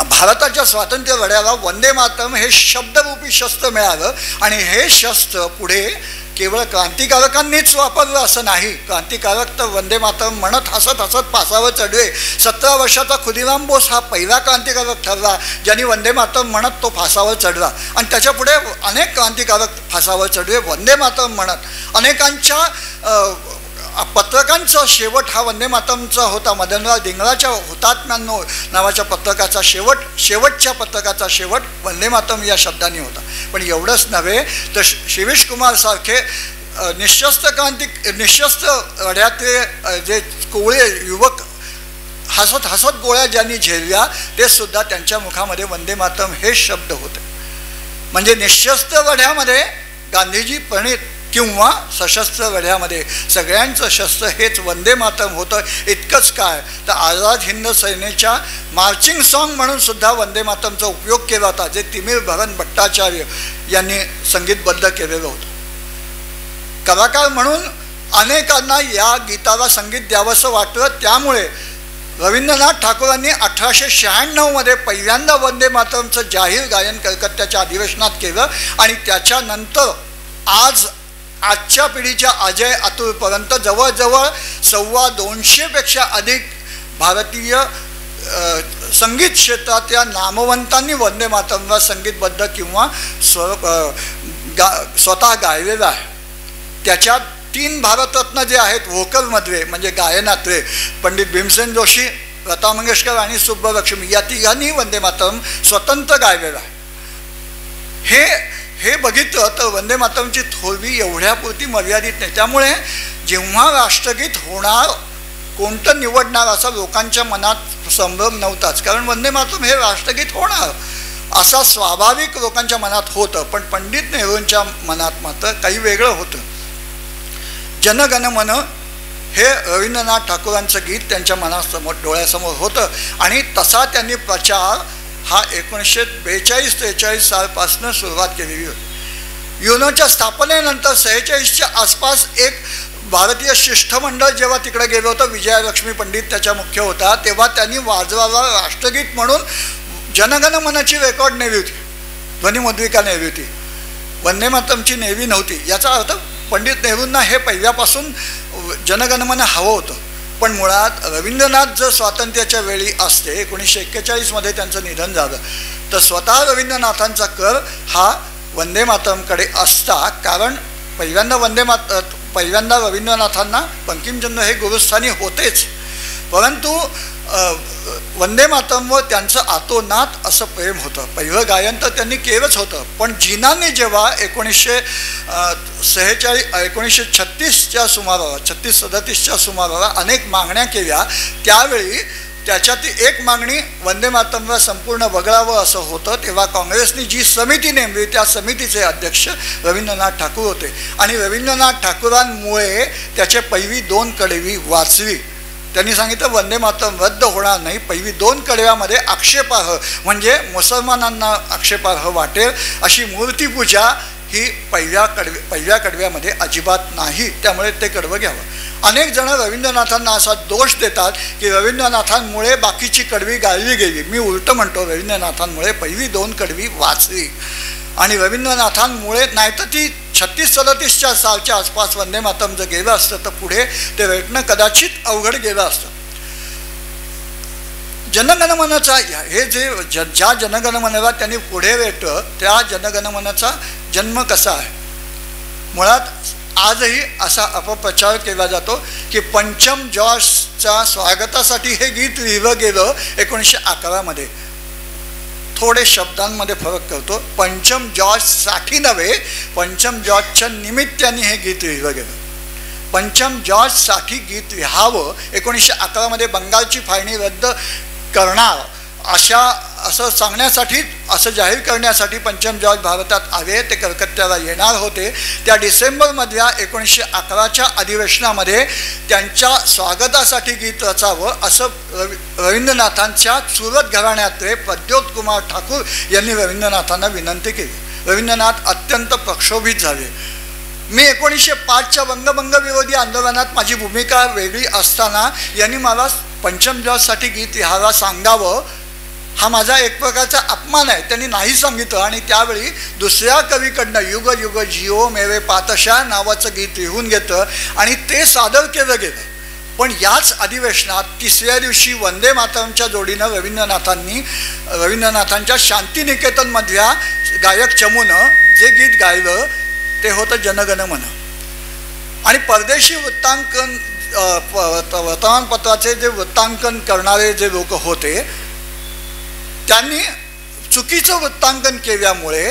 भारताच्या स्वातंत्र्य लढ्याला वंदे मातरम हे शब्दरूपी शस्त्र मिळालं आणि हे शस्त्र पुढे केवळ क्रांतिकारकांनीच वापरलं असं नाही. क्रांतिकारक तर वंदे मातरम म्हणत हसत हसत फासावर चढले. 17 वर्षाचा खुदिराम बोस हा पहिला क्रांतिकारक ठरला ज्यांनी वंदे मातरम म्हणत तो फासावर चढला. आणि त्याच्या पुढे अनेक क्रांतिकारक फासावर चढले वंदे मातरम म्हणत. अनेकांच्या पत्रकांचा शेवट हा वंदे मातरमचा होता. मदनलाल धिंगराच्या हुतात्म्यांनो नावाच्या पत्रकाचा शेवटच्या पत्रकाचा शेवट वंदे मातरम या शब्दाने होता. पण एवढंच नव्हे तर शिरीष कुमार सारखे निशस्त्र लढ्यातले जे कोवळे युवक हसत हसत गोळ्या ज्यांनी झेलल्या ते सुद्धा त्यांच्या मुखामध्ये वंदे मातरम हे शब्द होते. म्हणजे निशस्त्र लढ्यामध्ये गांधीजी प्रणित किंवा सशस्त्र लढ्यामध्ये सगळ्यांचं शस्त्र हेच वंदे मातरम होतं. इतकंच काय तर आझाद हिंद सेनेच्या मार्चिंग सॉन्ग म्हणून सुद्धा वंदे मातरमचा उपयोग केला होता, जे तिमिर भरण भट्टाचार्य यांनी संगीतबद्ध केलेलं होतं. कलाकार म्हणून अनेकांना या गीताला संगीत द्यावंसं वाटलं. त्यामुळे रवींद्रनाथ ठाकूरांनी 1896 पहिल्यांदा वंदे मातरमचं जाहीर गायन कलकत्त्याच्या अधिवेशनात केलं आणि त्याच्यानंतर आजच्या पिढीच्या अजय अतुलपर्यंत जवळजवळ 250पेक्षा अधिक भारतीय संगीत क्षेत्रातल्या नामवंतांनी वंदे मातरमला संगीतबद्ध किंवा स्वतः गायलेलं आहे. त्याच्यात 3 भारतरत्न जे आहेत व्होकलमध्ये म्हणजे गायनातले पंडित भीमसेन जोशी, लता मंगेशकर आणि सुब्बलक्ष्मी या तिघांनी वंदे मातरम स्वतंत्र गायलेलं आहे. हे बघितलं तर वंदे मातरमची थोरवी एवढ्यापुरती मर्यादित नाही. त्यामुळे जेव्हा राष्ट्रगीत होणार कोणतं निवडणार असा लोकांच्या मनात संभ्रम नव्हताच, कारण वंदे मातरम हे राष्ट्रगीत होणार असा स्वाभाविक लोकांच्या मनात होतं. पण पंडित नेहरूंच्या मनात मात्र काही वेगळं होतं. जनगण मन हे रवींद्रनाथ ठाकूरांचं गीत त्यांच्या मनासमोर डोळ्यासमोर होतं आणि तसा त्यांनी प्रचार हा 1942-43 सालपासून सुरुवात केलेली होती. युनोच्या स्थापनेनंतर 46च्या आसपास एक भारतीय शिष्टमंडळ जेव्हा तिकडे गेलं होतं, विजयालक्ष्मी पंडित त्याच्या मुख्य होता, तेव्हा त्यांनी वाजवावा राष्ट्रगीत म्हणून जनगण मनाची रेकॉर्ड नेली होती, ध्वनिमुद्रिका नेली होती. वंदे मातरमची नेवी नव्हती. याचा अर्थ पंडित नेहरूंना हे पहिल्यापासून जनगणमन हवं होतं. पण मुळात रवींद्रनाथ जर स्वातंत्र्याच्या वेळी असते 1941 त्यांचं निधन झालं तर स्वतः रवींद्रनाथांचा कर हा वंदे मातरमकडे असता. कारण पहिल्यांदा रवींद्रनाथांना बंकिमचंद्र हे गुरुस्थानी होतेच, परंतु वंदे मातरमवर त्यांचं आतोनात असं प्रेम होतं. पहिलं गायन तर त्यांनी केलंच होतं, पण जिनाने जेव्हा 1936च्या सुमाराला 36-37च्या सुमाराला अनेक मागण्या केल्या, त्यावेळी त्याच्यातील एक मागणी वंदे मातरमला संपूर्ण वगळावं असं होतं. तेव्हा काँग्रेसने जी समिती नेमली त्या समितीचे अध्यक्ष रवींद्रनाथ ठाकूर होते आणि रवींद्रनाथ ठाकूरांमुळे त्याचे पहिली 2 कडवी वाचली. त्यांनी सांगितलं वंदे मातरम रद्द होणार नाही, पहिली 2 कडव्यामध्ये आक्षेपार्ह म्हणजे मुसलमानांना आक्षेपार्ह वाटेल अशी मूर्तीपूजा ही पहिल्या कडव्यामध्ये अजिबात नाही, त्यामुळे ते कडवं घ्यावं. अनेक जण रवींद्रनाथांना असा दोष देतात की रवींद्रनाथांमुळे बाकीची कडवी गाळली गेली. मी उलटं म्हणतो, रवींद्रनाथांमुळे पहिली 2 कडवी वाचली आणि रवींद्रनाथांमुळे नाही तर ती 36-37च्या सालच्या आसपास वंदे मातरम जर गेलं असतं तर पुढे ते रेटणं कदाचित अवघड गेलं असतं. जनगणमनाचा हे ज्या जनगणमनाला त्यांनी पुढे रेटलं त्या जनगणमनाचा जन्म कसा आहे. मुळात आजही असा अपप्रचार केला जातो की पंचम जॉर्जच्या स्वागतासाठी हे गीत लिहिलं गेलं 1911. थोडे शब्दांमध्ये फरक करतो. पंचम जॉर्जसाठी नव्हे, पंचम जॉर्जच्या निमित्ताने हे गीत लिहिलं गेलं. पंचम जॉर्जसाठी गीत लिहावं 1911 बंगालची फाळणी रद्द करणार असं सांगण्यासाठी, असं जाहीर करण्यासाठी पंचम जॉर्ज भारतात आले. ते कलकत्त्याला येणार होते. त्या डिसेंबरमधल्या 1911च्या अधिवेशनामध्ये त्यांच्या स्वागतासाठी गीत रचावं असं रवींद्रनाथांच्या सुरत घराण्यातले प्रद्योत कुमार ठाकूर यांनी रवींद्रनाथांना विनंती केली. रवींद्रनाथ अत्यंत प्रक्षोभित झाले. मी 1905च्या वंगभंग विरोधी आंदोलनात माझी भूमिका वेगळी असताना यांनी मला पंचम जॉर्जसाठी गीत लिहायला सांगावं हा माझा एक प्रकारचा अपमान आहे. त्यांनी नाही सांगितलं आणि त्यावेळी दुसऱ्या कवीकडनं युग युग जिओ मेवे पातशा नावाचं गीत लिहून घेतलं आणि ते सादर केलं गेलं. पण याच अधिवेशनात 3ऱ्या दिवशी वंदे मातरमच्या जोडीनं रवींद्रनाथांच्या शांतिनिकेतनमधल्या गायक चमूनं जे गीत गायलं ते होतं जनगण मन. आणि परदेशी वर्तमानपत्राचे जे वृत्तांकन करणारे जे लोक होते त्यांनी चुकीचं वृत्तांकन केल्यामुळे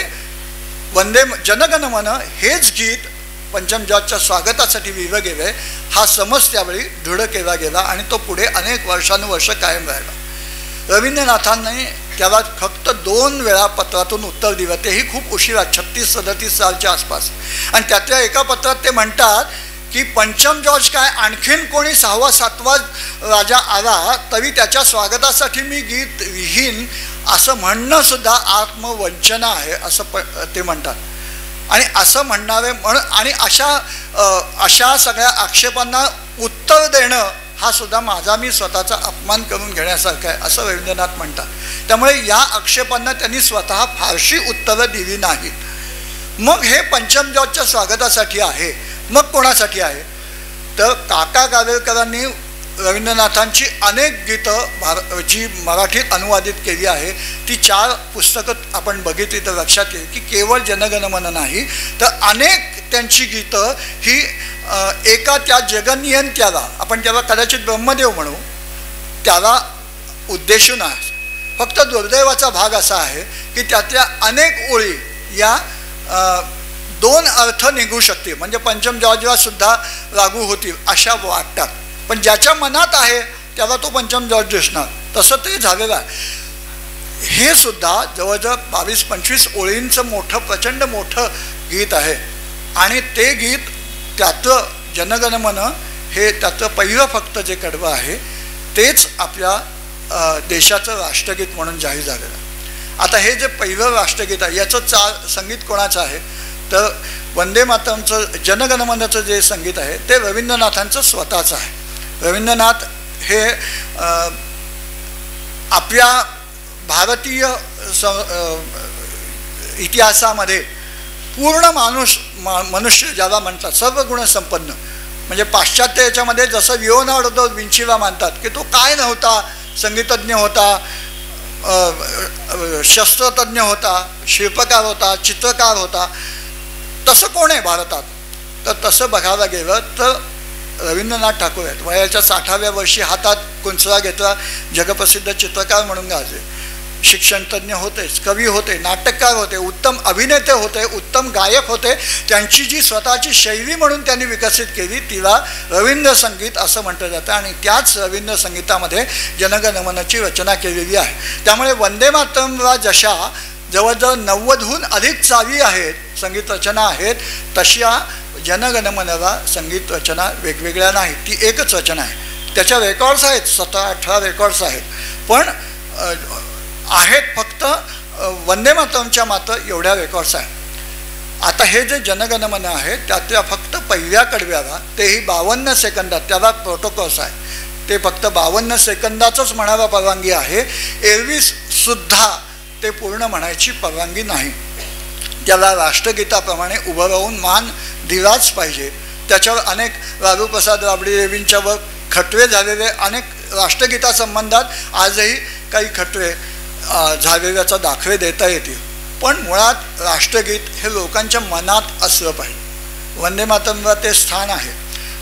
जनगण मन हेच गीत पंचम जॉर्जच्या स्वागतासाठी लिहिलं गेलं हा समज त्यावेळी दृढ केला गेला आणि तो पुढे अनेक वर्षानुवर्ष कायम राहिला. रवींद्रनाथांनी त्याला फक्त 2 वेळा पत्रातून उत्तर दिलं, तेही खूप उशिरा 36-37 सालच्या आसपास. आणि त्यातल्या एका पत्रात ते म्हणतात की पंचम जॉर्ज काय आणखीन कोणी 6वा-7वा राजा आला तरी त्याच्या स्वागतासाठी मी गीत लिहीन असं म्हणणं सुद्धा आत्मवंचना आहे असं ते म्हणतात. आणि असं म्हणणारे आणि अशा सगळ्या आक्षेपांना उत्तर देणं हा सुद्धा माझा मी स्वतःचा अपमान करून घेण्यासारखा आहे असं रवींद्रनाथ म्हणतात. त्यामुळे या आक्षेपांना त्यांनी स्वतः फारशी उत्तरं दिली नाहीत. मग हे पंचम जॉर्जच्या स्वागतासाठी आहे. मग कोणासाठी आहे तर काका कावेलकरांनी रवींद्रनाथांची अनेक गीतं जी मराठीत अनुवादित केली आहे ती 4 पुस्तकं आपण बघितली तर लक्षात येईल की केवळ जनगणमन नाही तर अनेक त्यांची गीतं ही एका त्या जगनियंत्याला, आपण त्याला कदाचित ब्रह्मदेव म्हणू, त्याला उद्देशून आहे. फक्त दुर्दैवाचा भाग असा आहे की त्यातल्या अनेक ओळी या 2 अर्थ निघू शकतील, म्हणजे पंचम जॉर्जला सुद्धा लागू होतील अशा वाटतात. पण ज्याच्या मनात आहे त्याला तो पंचम जॉर्ज दिसणार, तसं ते झालेलं आहे. हे सुद्धा जवळजवळ 22-25 ओळींचं मोठं प्रचंड मोठं गीत आहे. आणि ते गीत त्याचं जनगणमन हे त्याचं पहिलं फक्त जे कडवं आहे तेच आपल्या देशाचं राष्ट्रगीत म्हणून जाहीर झालेलं आहे. आता हे जे पहिलं राष्ट्रगीत आहे याचं संगीत कोणाचं आहे तर वंदे मातरमचं जनगणमनाचं जे संगीत आहे ते रवींद्रनाथांचं स्वतःचं आहे. रवींद्रनाथ हे आपल्या भारतीय इतिहासामध्ये पूर्ण मनुष्य ज्याला म्हणतात सर्व गुणसंपन्न, म्हणजे पाश्चात्य याच्यामध्ये जसं लिओनार्डो विंचीला मानतात की तो काय नव्हता, संगीतज्ञ होता, शस्त्रतज्ञ होता, शिल्पकार होता, चित्रकार होता, तसं कोण आहे भारतात तर तसं बघायला गेलं तर रवींद्रनाथ ठाकूर आहेत. वयाच्या 60व्या वर्षी हातात कुंचला घेतला, जगप्रसिद्ध चित्रकार म्हणून गाजले, शिक्षणतज्ञ होतेच, कवी होते, नाटककार होते, उत्तम अभिनेते होते, उत्तम गायक होते. त्यांची जी स्वतःची शैली म्हणून त्यांनी विकसित केली तिला रवींद्र संगीत असं म्हटलं जातं. आणि त्याच रवींद्र संगीतामध्ये जनगणमनाची रचना केलेली आहे. त्यामुळे वंदे मातरमला जशा जवळजवळ 90हून अधिक चावी आहेत, संगीत रचना आहेत, तशा जनगणमनाला संगीत रचना वेगवेगळ्या नाहीत, ती एकच रचना आहे. त्याच्या रेकॉर्ड्स आहेत, 17-18 रेकॉर्ड्स आहेत, पण आहेत फक्त वंदे मातरमच्या मात्र एवढ्या रेकॉर्ड्स आहेत. आता हे जे जनगणमन आहे त्यातल्या फक्त पहिल्या कडव्याला तेही 52 सेकंदात, त्याला प्रोटोकॉल्स आहे, ते फक्त 52 सेकंदाचंच म्हणायला परवानगी आहे. एरवी सुद्धा ते पूर्ण म्हणायची परवानगी नाही. त्याला राष्ट्रगीताप्रमाणे उभं राहून मान दिलाच पाहिजे. त्याच्यावर अनेक लालूप्रसाद राबडी देवींच्यावर खटवे झालेले, अनेक राष्ट्रगीतासंबंधात आजही काही खटवे झालेल्याचा दाखले देता येतील. पण मुळात राष्ट्रगीत हे लोकांच्या मनात असलं पाहिजे. वंदे मातरमला ते स्थान आहे.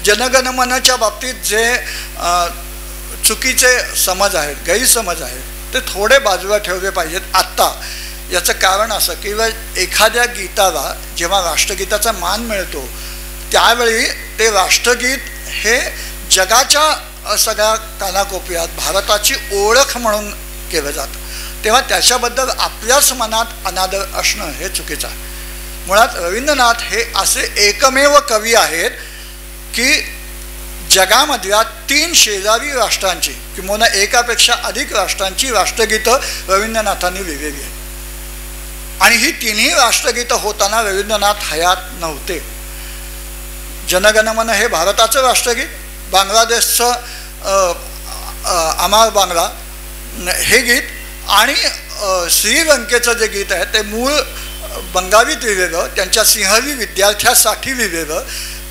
जनगणमनाच्या बाबतीत जे चुकीचे समज आहेत, गैरसमज आहेत, ते थोडे बाजूला ठेवले पाहिजेत आत्ता. याचं कारण असं की एखाद्या गीताला जेव्हा राष्ट्रगीताचा मान मिळतो त्यावेळी ते राष्ट्रगीत हे जगाच्या सगळ्या कानाकोपऱ्यात भारताची ओळख म्हणून केलं जातं. तेव्हा त्याच्याबद्दल आपल्याच मनात अनादर असणं हे चुकीचं आहे. मुळात रवींद्रनाथ हे असे एकमेव कवी आहेत की जगामधल्या 3 शेजारी राष्ट्रांची किंवा एकापेक्षा अधिक राष्ट्रांची राष्ट्रगीतं रवींद्रनाथांनी लिहिलेली आहेत. आणि ही 3ही राष्ट्रगीतं होताना रवींद्रनाथ हयात नव्हते. जनगणमन हे भारताचं राष्ट्रगीत, बांगलादेशचं अमार बांगला हे गीत आणि श्रीलंकेचं जे गीत आहे ते मूळ बंगालीत लिहिलेलं, त्यांच्या सिंहली विद्यार्थ्यासाठी लिहिलेलं.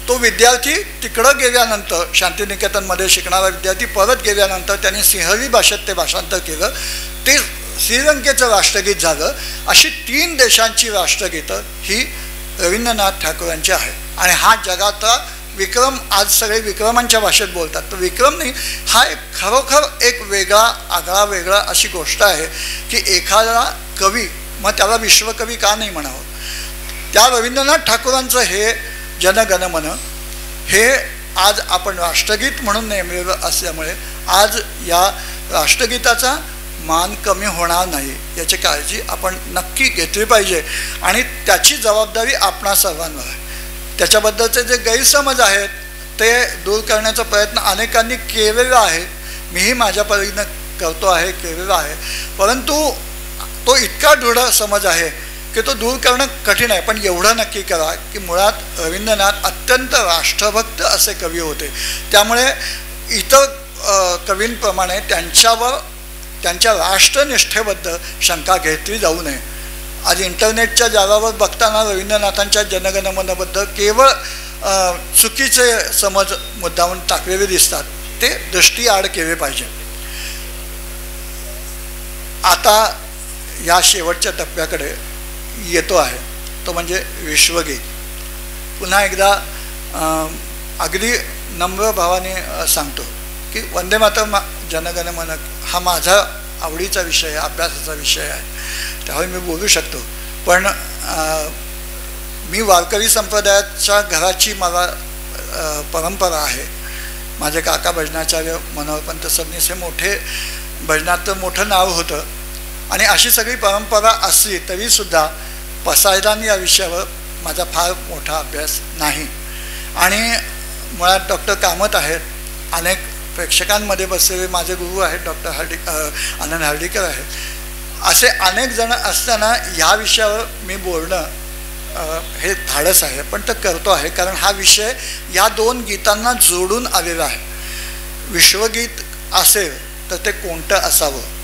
तो विद्यार्थी तिकडं गेल्यानंतर, शांतिनिकेतनमध्ये शिकणारा विद्यार्थी परत गेल्यानंतर त्यांनी सिंहली भाषेत ते भाषांतर केलं, ते श्रीलंकेचं राष्ट्रगीत झालं. अशी 3 देशांची राष्ट्रगीतं ही रवींद्रनाथ ठाकूरांची आहे. आणि हा जगाचा विक्रम, आज सगळे विक्रमांच्या भाषेत बोलतात, तर विक्रम नाही, हा एक खरोखर एक आगळा वेगळा अशी गोष्ट आहे की एखादा कवी, मग त्याला विश्वकवी का नाही म्हणावं, त्या रवींद्रनाथ ठाकूरांचं हे जनगणमन हे आज आपण राष्ट्रगीत म्हणून नेमलेलं असल्यामुळे आज या राष्ट्रगीताचा मान कमी होणार नाही याची काळजी आपण नक्की घेतली पाहिजे. आणि त्याची जबाबदारी आपणा सर्वांवर आहे. त्याच्याबद्दलचे जे गैरसमज आहेत ते दूर करण्याचा प्रयत्न अनेकांनी केलेला आहे, मीही माझ्या परीनं केलेला आहे. परंतु तो इतका दृढ समज आहे की तो दूर करणं कठीण आहे. पण एवढं नक्की करा की मुळात रवींद्रनाथ अत्यंत राष्ट्रभक्त असे कवी होते. त्यामुळे इतर कवींप्रमाणे त्यांच्यावर त्यांच्या राष्ट्रनिष्ठेबद्दल शंका घेतली जाऊ नये. आज इंटरनेटच्या जागावर बघताना रवींद्रनाथांच्या जनगणमनबद्दल केवळ चुकीचे समज मुद्दामून टाकलेले दिसतात. ते दृष्टीआड केले पाहिजे. आता या शेवटच्या टप्प्याकडे येतो आहे, तो म्हणजे विश्वगीत. पुन्हा एकदा अगदी नम्र भावाने सांगतो की वंदे मातरम् जनगणमन हा माझा आवडीचा विषय आहे, अभ्यासाचा विषय आहे, त्यामुळे मी बोलू शकतो. पण मी वारकरी संप्रदायाच्या घराची मला परंपरा आहे. माझे काका भजनाचार्य मनोहरपंत सबनीस हे मोठे भजनाचं मोठं नाव होतं. आणि अशी सगळी परंपरा असली तरीसुद्धा पसायदान या विषयावर माझा फार मोठा अभ्यास नाही. आणि मुळात डॉक्टर कामत आहेत, अनेक प्रेक्षकांमध्ये बसलेले माझे गुरु आहेत, डॉक्टर आनंद हर्डीकर आहेत. असे अनेक जण असताना ह्या विषयावर मी बोलणं हे धाडस आहे, पण ते करतो आहे कारण हा विषय या दोन गीतांना जोडून आलेला आहे. विश्वगीत असेल तर ते कोणतं असावं,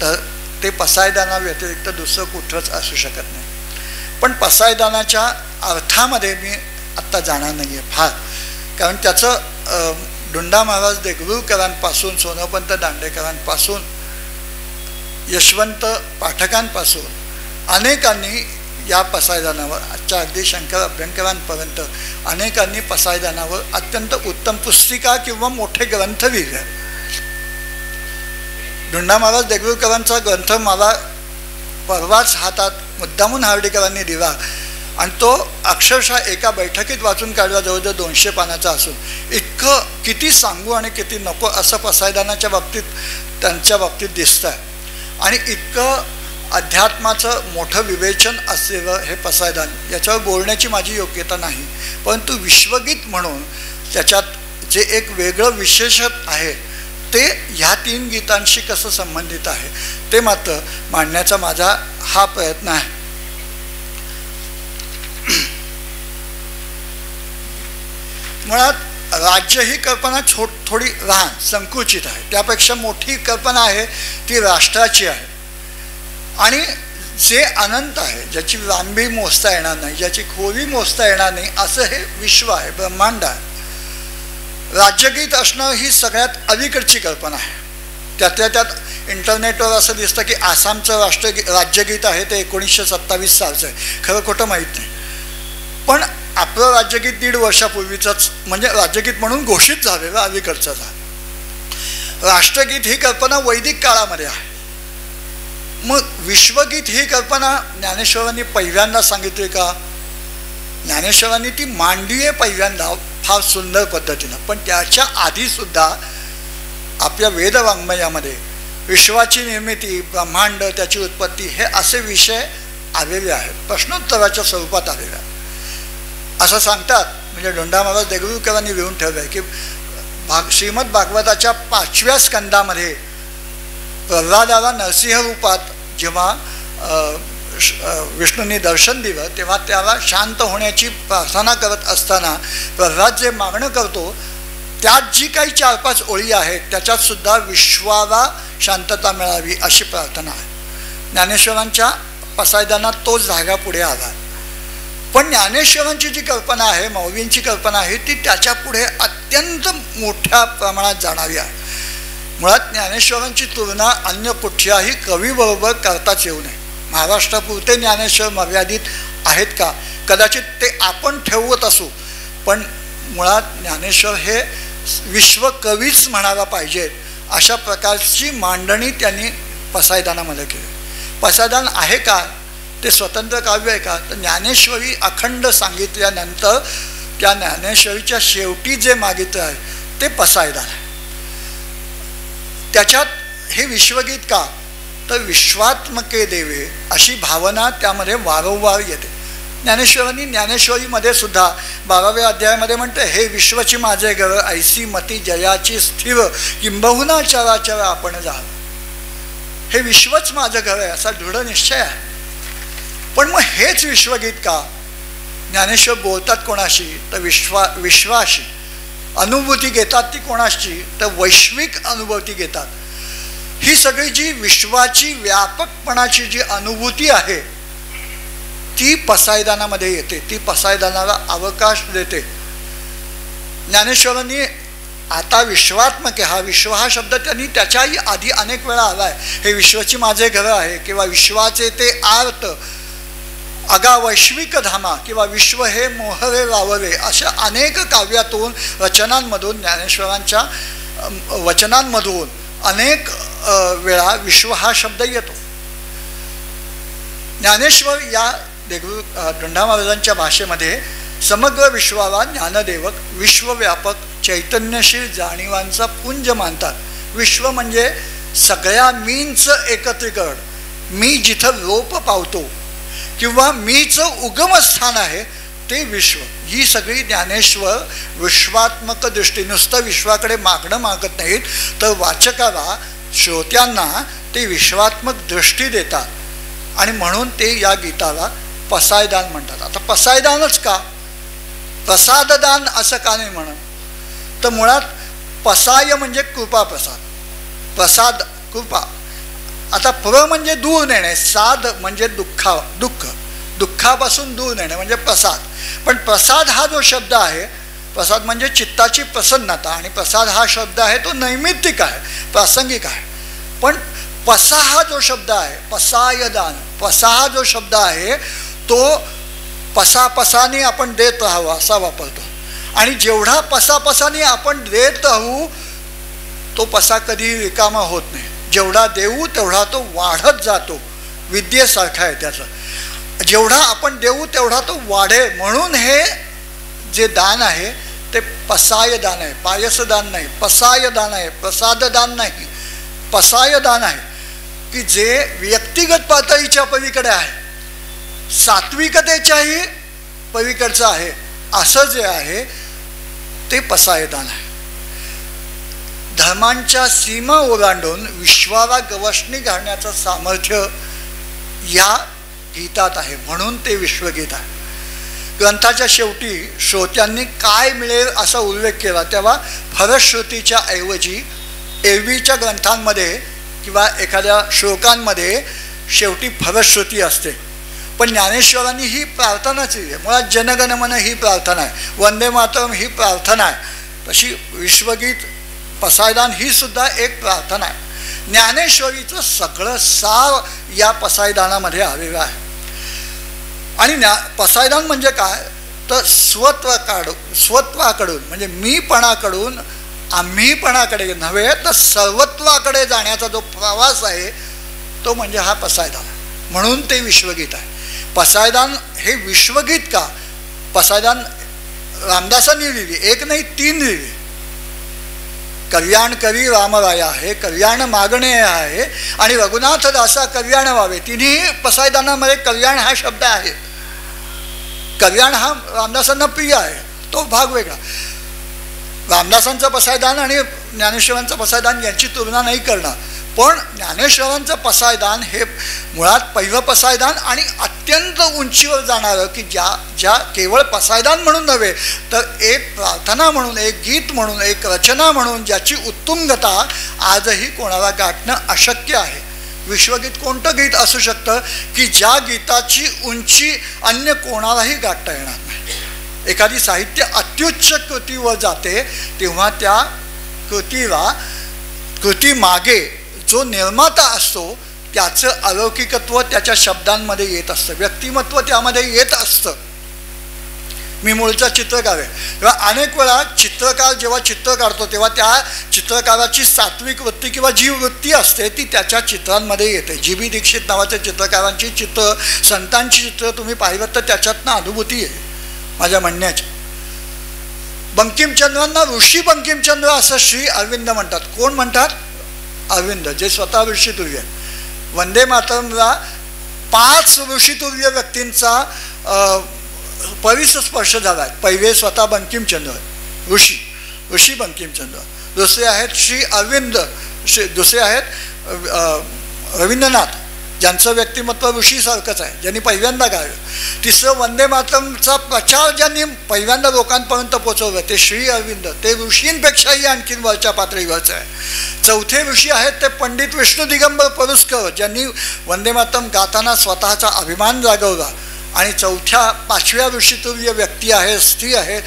तर ते पसायदाना व्यतिरिक्त दुसरं कुठंच असू शकत नाही. पण पसायदानाच्या अर्थामध्ये मी आत्ता जाणार नाही आहे फार, कारण त्याचं डुंडा महाराज देगलूरकरांपासून, सोनोपंत दांडेकरांपासून, यशवंत पाठकांपासून अनेकांनी या पसायदानावर, आजच्या अगदी शंकर अभ्यंकरांपर्यंत अनेकांनी पसायदानावर अत्यंत उत्तम पुस्तिका किंवा मोठे ग्रंथ लिहिले. डुंडा महाराज देगलूरकरांचा ग्रंथ मला परवाच हातात मुद्दामून हार्डीकरांनी दिला आणि तो अक्षरशः एका बैठकीत वाचून काढला, जवळजवळ 200 पानाचा असून. इतकं किती सांगू आणि किती नको असं पसायदानाच्या बाबतीत त्यांच्या बाबतीत दिसतं आहे. आणि इतकं अध्यात्माचं मोठं विवेचन असलेलं हे पसायदान, याच्यावर बोलण्याची माझी योग्यता नाही. परंतु विश्वगीत म्हणून त्याच्यात जे एक वेगळं विशेषत आहे ते ह्या 3 गीतांशी कसं संबंधित आहे ते मात्र मांडण्याचा माझा हा प्रयत्न आहे. मुळात राज्य ही कल्पना थोडी लहान संकुचित आहे. त्यापेक्षा मोठी कल्पना आहे ती राष्ट्राची आहे. आणि जे अनंत आहे, ज्याची लांबी मोजता येणार नाही, ज्याची खोली मोजता येणार नाही, असं हे विश्व आहे, ब्रह्मांड आहे. राज्यगीत असणं ही सगळ्यात अलीकडची कल्पना आहे. त्यातल्या त्यात इंटरनेटवर असं दिसतं की आसामचं राज्यगीत आहे ते 1927 सालचं आहे. खरं खोटं माहीत नाही. पण आपलं राज्यगीत 1.5 वर्षापूर्वीचंच, म्हणजे राज्यगीत म्हणून घोषित झालेलं अलीकडचं झालं. राष्ट्रगीत ही कल्पना वैदिक काळामध्ये आहे. मग विश्वगीत ही कल्पना ज्ञानेश्वरांनी पहिल्यांदा सांगितली का? ज्ञानेश्वरांनी ती मांडली आहे पहिल्यांदा फार सुंदर पद्धतीनं. पण त्याच्या आधीसुद्धा आपल्या वेदवाङ्मयामध्ये विश्वाची निर्मिती, ब्रह्मांड, त्याची उत्पत्ती हे असे विषय आलेले आहेत, प्रश्नोत्तराच्या स्वरूपात आलेले आहेत. असं सांगतात, म्हणजे डोंडा महाराज देगलूरकरांनी लिहून ठेवलं आहे की श्रीमद भागवताच्या 5व्या स्कंदामध्ये प्रल्हादाला नरसिंह रूपात जेव्हा विष्णूंनी दर्शन दिलं तेव्हा त्याला शांत होण्याची प्रार्थना करत असताना प्रल्हाद जे मागणं करतो त्यात जी काही 4-5 ओळी आहेत त्याच्यात सुद्धा विश्वाला शांतता मिळावी अशी प्रार्थना आहे. ज्ञानेश्वरांच्या पसायदानात तोच धागा पुढे आला. पण ज्ञानेश्वरांची जी कल्पना आहे, मौलींची कल्पना आहे, ती त्याच्या पुढे अत्यंत मोठ्या प्रमाणात जाणारी आहे. मुळात ज्ञानेश्वरांची तुलना अन्य कुठल्याही कवीबरोबर करताच येऊ नये. महाराष्ट्रापुरते ज्ञानेश्वर मर्यादित आहेत का? कदाचित ते आपण ठेवत असू, पण मुळात ज्ञानेश्वर हे विश्वकवीच म्हणायला पाहिजेत अशा प्रकारची मांडणी त्यांनी पसायदानामध्ये केली. पसायदान आहे का? ते स्वतंत्र काव्य आहे का? तर ज्ञानेश्वरी अखंड सांगितल्यानंतर त्या ज्ञानेश्वरीच्या शेवटी जे मागितलं आहे ते पसायदान आहे. त्याच्यात हे विश्वगीत का? तर विश्वात्मके देवे अशी भावना त्यामध्ये वारंवार येते. ज्ञानेश्वरांनी ज्ञानेश्वरीमध्ये सुद्धा 12व्या अध्यायामध्ये म्हणते, हे विश्वची माझे घर, ऐसी मती जयाची स्थिर, किंबहुना चराचर आपण जा. हे विश्वच माझं घर आहे असा दृढ निश्चय आहे. पण मग हेच विश्वगीत का? ज्ञानेश्वर बोलतात कोणाशी? तर विश्वाशी. अनुभूती घेतात ती कोणाशी? तर वैश्विक अनुभूती घेतात. ही सगळी जी विश्वाची व्यापकपणाची जी अनुभूती आहे ती पसायदानामध्ये येते, ती पसायदानाला अवकाश देते. ज्ञानेश्वरांनी आता विश्वात्मक आहे, हा विश्व हा शब्द त्यांनी त्याच्याही आधी अनेक वेळा आलाय. हे विश्वाची माझे घर आहे किंवा विश्वाचे ते आर्त अगा वैश्विक धामा किंवा विश्व हे मोहरे वावरे, अशा अनेक काव्यातून रचनांमधून ज्ञानेश्वरांच्या वचनांमधून अनेक वेळा विश्व हा शब्द येतो. ज्ञानेश्वर या धोंडा महाराजांच्या भाषेमध्ये समग्र विश्वाला ज्ञानदेवक, विश्वव्यापक, चैतन्यशील जाणीवांचा पुंज मानतात. विश्व म्हणजे सगळ्या मींचं एकत्रीकरण. मी जिथं लोप पावतो किंवा मीचं उगमस्थान आहे ते विश्व. ही सगळी ज्ञानेश्वर विश्वात्मक दृष्टी, नुसतं विश्वाकडे मागणं मागत नाहीत, तर वाचकाला, श्रोत्यांना ते विश्वात्मक दृष्टी देतात. आणि म्हणून ते या गीताला पसायदान म्हणतात. आता पसायदानच का? प्रसाददान असं का नाही म्हणत? तर मुळात पसाय म्हणजे कृपा प्रसाद, प्रसाद कृपा. आता प्र म्हणजे दूर नेणे, साध म्हणजे दुःख, दुःखापासून दूर नेणे म्हणजे प्रसाद. पण प्रसाद हा जो शब्द आहे, प्रसाद म्हणजे चित्ताची प्रसन्नता, आणि प्रसाद हा शब्द आहे तो नैमित्तिक आहे, प्रासंगिक आहे. पण पसा हा जो शब्द आहे, पसायदान, पसा हा जो शब्द आहे तो पसापसाने आपण देत राहावं असा वापरतो. आणि जेवढा पसापसाने आपण देत राहू तो पसा कधी रिकामा होत नाही. जेवढा देऊ तेवढा तो वाढत जातो. विद्येसारखा आहे त्याचं. जेवढा आपण देऊ तेवढा तो वाढे. म्हणून हे जे दान आहे ते पसायदान आहे, पायसदान नाही. पसायदान आहे, प्रसाददान नाही, पसायदान आहे, की जे व्यक्तिगत पातळीच्या पलीकडे आहे, सात्विकतेच्याही पलीकडचं आहे. असं जे आहे ते पसायदान आहे. धर्मांच्या सीमा ओलांडून विश्वाला गवसणी घालण्याचं सामर्थ्य या गीतात आहे. म्हणून ते विश्वगीत आहे. ग्रंथाच्या शेवटी श्रोत्यांनी काय मिळेल असा उल्लेख केला, तेव्हा फलश्रुतीच्या ऐवजी एरवीच्या ग्रंथांमध्ये किंवा एखाद्या श्लोकांमध्ये शेवटी फलश्रुती असते. पण ज्ञानेश्वरांनी ही प्रार्थनाच आहे. मुळात जनगणमन ही प्रार्थना आहे, वंदे मातरम ही प्रार्थना आहे. तशी विश्वगीत पसायदान ही सुद्धा एक प्रार्थना आहे. ज्ञानेश्वरीचं सगळं सार या पसायदानामध्ये आलेलं आहे. आणि पसायदान म्हणजे काय? तर स्वत्वाकडून म्हणजे मीपणाकडून आम्हीपणाकडे नव्हे तर सर्वत्वाकडे जाण्याचा जो प्रवास आहे तो म्हणजे हा पसायदान. म्हणून ते विश्वगीत आहे. पसायदान हे विश्वगीत का? पसायदान रामदासांनी लिहिली, एक नाही 3 लिहिली. कल्याण करी रामराया हे कल्याण मागणे आहे, आणि रघुनाथ दासा कल्याण व्हावे. तिन्ही पसायदानामध्ये कल्याण हा शब्द आहे. कल्याण हा रामदासांना प्रिय आहे, तो भाग वेगळा. रामदासांचं पसायदान आणि ज्ञानेश्वरांचं पसायदान यांची तुलना नाही करणार. पण ज्ञानेश्वरांचं पसायदान हे मुळात पहिलं पसायदान आणि अत्यंत उंचीवर जाणारं, की ज्या केवळ पसायदान म्हणून नव्हे तर एक प्रार्थना म्हणून, एक गीत म्हणून, एक रचना म्हणून ज्याची उत्तुंगता आजही कोणाला गाठणं अशक्य आहे. विश्वगीत कोणतं गीत असू शकतं की ज्या गीताची उंची अन्य कोणालाही गाठता येणार नाही. एखादी साहित्य अत्युच्च कृतीवर जाते तेव्हा त्या कृती मागे जो निर्माता असतो त्याचं अलौकिकत्व त्याच्या शब्दांमध्ये येत असतं, व्यक्तिमत्व त्यामध्ये येत असतं. मी मूळचा चित्रकार आहे, तेव्हा अनेक वेळा चित्रकार जेव्हा चित्र काढतो तेव्हा त्या चित्रकाराची सात्विक वृत्ती किंवा जी वृत्ती असते ती त्याच्या चित्रांमध्ये येते. जी बी दीक्षित नावाच्या चित्रकारांची चित्र, संतांची चित्र तुम्ही पाहिलं तर त्याच्यातनं अनुभूती आहे माझ्या म्हणण्याची. बंकिमचंद्रांना ऋषी बंकिमचंद्र असं श्री अरविंद म्हणतात. कोण म्हणतात? अरविंद, जे स्वतः ऋषितुल्य. वंदे मातरमला 5 ऋषितुल्य व्यक्तींचा परिस्पर्श झाला आहे. पहिले स्वतः बंकिमचंद्र ऋषी बंकिमचंद्र, दुसरे आहेत श्री अरविंद, दुसरे आहेत रवींद्रनाथ, ज्यांचं व्यक्तिमत्व ऋषीसारखंच आहे, ज्यांनी पहिल्यांदा गायलं. तिसरं वंदे मातरमचा प्रचार ज्यांनी पहिल्यांदा लोकांपर्यंत पोचवलं ते श्री अरविंद, ते ऋषींपेक्षाही आणखीन वरच्या पातळीवरचं आहे. चौथे ऋषी आहेत ते पंडित विष्णू दिगंबर परुस्कर, ज्यांनी वंदे मातरम गाताना स्वतःचा अभिमान जागवला. आणि पाचव्या ऋषीतुल्य व्यक्ती आहे, स्त्री आहे,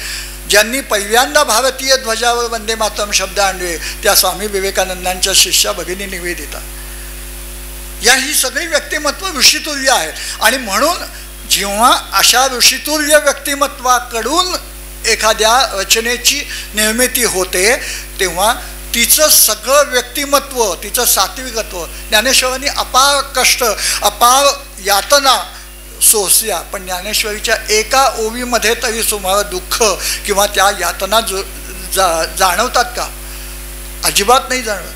ज्यांनी पहिल्यांदा भारतीय ध्वजावर वंदे मातरम शब्द आणले, त्या स्वामी विवेकानंदांच्या शिष्या भगिनी निवेदिता. या ही सगळी व्यक्तिमत्व ऋषितुल्य आहेत. आणि म्हणून जेव्हा अशा ऋषितुल्य व्यक्तिमत्वाकडून एखाद्या रचनेची निर्मिती होते तेव्हा तिचं सगळं व्यक्तिमत्व, तिचं सात्विकत्व, ज्ञानेश्वरांनी अपार कष्ट, अपार यातना सोसल्या, पण ज्ञानेश्वरीच्या एका ओवीमध्ये तरी तुम्हाला दुःख किंवा त्या यातना जाणवतात का? अजिबात नाही जाणवत.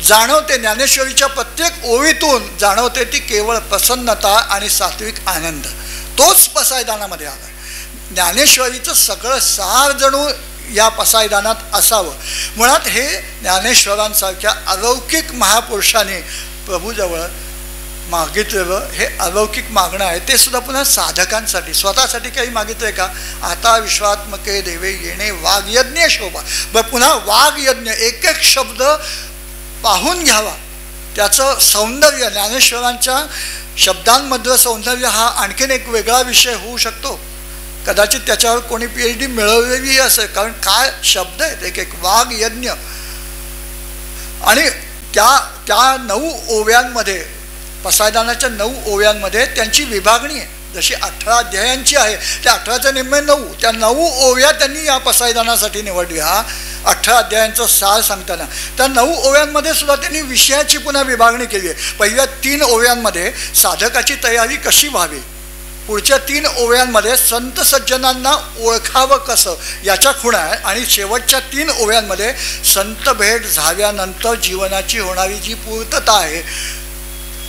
जाणवते ज्ञानेश्वरीच्या प्रत्येक ओवीतून जाणवते ती केवळ प्रसन्नता आणि सात्विक आनंद. तोच पसायदानामध्ये आला. ज्ञानेश्वरीचं सगळं सार जणू या पसायदानात असावं. मुळात हे ज्ञानेश्वरांसारख्या अलौकिक महापुरुषाने प्रभूजवळ मागितलेलं हे अलौकिक मागणं आहे. ते सुद्धा पुन्हा साधकांसाठी, स्वतःसाठी काही मागितलंय का? आता विश्वात्मके देवे येणे वाग्यज्ञ शोभा. बरं, पुन्हा वाग्यज्ञ, एक एक शब्द पाहून घ्यावा, त्याचं सौंदर्य. ज्ञानेश्वरांच्या शब्दांमधलं सौंदर्य हा आणखीन एक वेगळा विषय होऊ शकतो. कदाचित त्याच्यावर कोणी PhD मिळवलेली असेल, कारण काय शब्द आहेत, एक एक वाग्यज्ञ. आणि त्या 9 ओव्यांमध्ये, पसायदानाच्या 9 ओव्यांमध्ये त्यांची विभागणी आहे. जशी 18 अध्यायांची आहे, त्या 18चे निम्मे 9, त्या 9 ओव्या त्यांनी या पसायदानासाठी निवडल्या. 18 अध्यायांचं सार सांगताना त्या 9 ओव्यांमध्ये सुद्धा त्यांनी विषयाची पुन्हा विभागणी केली आहे. पहिल्या 3 ओव्यांमध्ये साधकाची तयारी कशी व्हावी, पुढच्या 3 ओव्यांमध्ये संत सज्जनांना ओळखावं कसं याच्या खुणा आहे, आणि शेवटच्या 3 ओव्यांमध्ये संत भेट झाल्यानंतर जीवनाची होणारी जी पूर्तता आहे,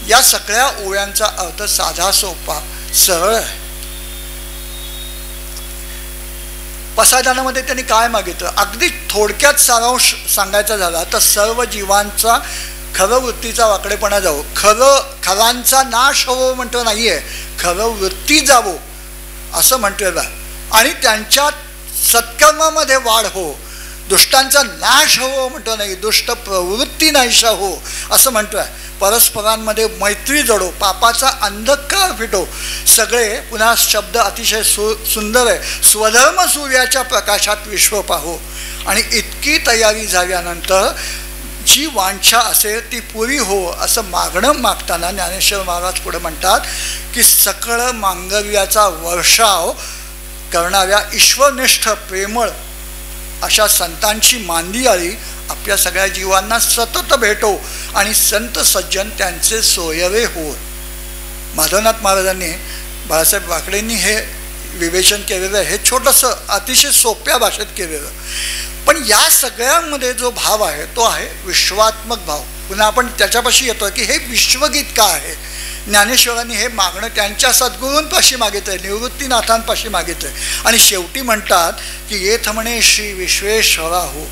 या सगळ्या ओव्यांचा अर्थ साधा सोपा सरळ आहे. पसायदानामध्ये त्यांनी काय मागितलं? अगदी थोडक्यात सारांश सांगायचा झाला तर सर्व जीवांचा खरं वृत्तीचा वाकडेपणा जावो, खरांचा नाश होवो म्हणतो नाहीये, खरं वृत्ती जावो असं म्हटलेलं आहे. आणि त्यांच्या सत्कर्मामध्ये वाढ हो, दुष्टांचा नाश हो म्हणतो नाही, दुष्ट प्रवृत्ती नाहीशा हो असं म्हणतोय. परस्परांमध्ये मैत्री जडो, पापाचा अंधकार फिटो. सगळे पुन्हा शब्द अतिशय सुंदर आहे. स्वधर्म सूर्याच्या प्रकाशात विश्व पाहो. आणि इतकी तयारी झाल्यानंतर जी वांछा असेल ती पुरी हो असं मागणं मागताना ज्ञानेश्वर महाराज पुढे म्हणतात की सकळ मांगल्याचा वर्षाव करणाऱ्या ईश्वरनिष्ठ प्रेमळ अशा संतांची मांदियाळी आपल्या सगळ्या जीवांना सतत भेटो आणि संत सज्जन त्यांचे सोयरे हो. माधवनाथ महाराजांनी, बाळासाहेब वाकडेंनी हे विवेचन केलेलं आहे. हे छोटंसं अतिशय सोप्या भाषेत केलेलं, पण या सगळ्यांमध्ये जो भाव आहे तो आहे विश्वात्मक भाव. पुन्हा आपण त्याच्यापाशी येतो की हे विश्वगीत का आहे. ज्ञानेश्वरांनी हे मागणं त्यांच्या सद्गुरूंपाशी मागितलंय, निवृत्तीनाथांपाशी मागितलंय. आणि शेवटी म्हणतात की येथ म्हणे श्री विश्वेश्वरा हो,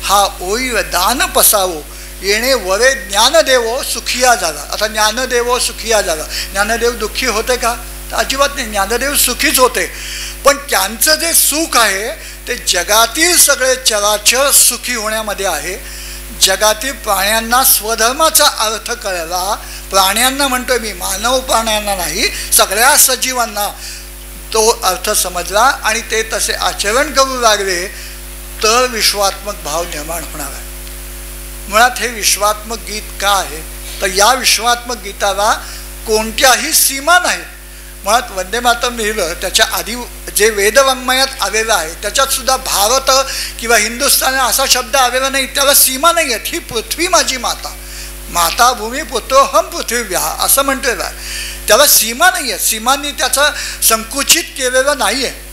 हा ओई दान पसावो, येणे वरे ज्ञानदेवो सुखिया झाला. आता ज्ञानदेवो सुखिया झाला, ज्ञानदेव दुःखी होते का? तर अजिबात नाही, ज्ञानदेव सुखीच होते. पण त्यांचं जे सुख आहे ते जगातील सगळे चराचर सुखी होण्यामध्ये आहे. जगातील प्राण्यांना स्वधर्माचा अर्थ कळला, प्राण्यांना म्हणतोय मी, मानव प्राण्यांना नाही, सगळ्या सजीवांना तो अर्थ समजला आणि ते तसे आचरण करू लागले तर विश्वात्मक भाव निर्माण होणार आहे. मुळात हे विश्वात्मक गीत का आहे तर या विश्वात्मक गीताला कोणत्याही सीमा नाही. मुळात वंदे मातरम लिहिलं त्याच्या आधी जे वेदवाङ्मयात आलेलं आहे त्याच्यात सुद्धा भारत किंवा हिंदुस्थान असा शब्द आलेला नाही, त्याला सीमा नाही आहेत. ही पृथ्वी माझी माता, माता भूमी पुत्रोहम पृथ्वीव्या असं म्हटलेलं आहे. त्याला सीमा नाही आहे, सीमांनी त्याचं संकुचित केलेलं नाही आहे.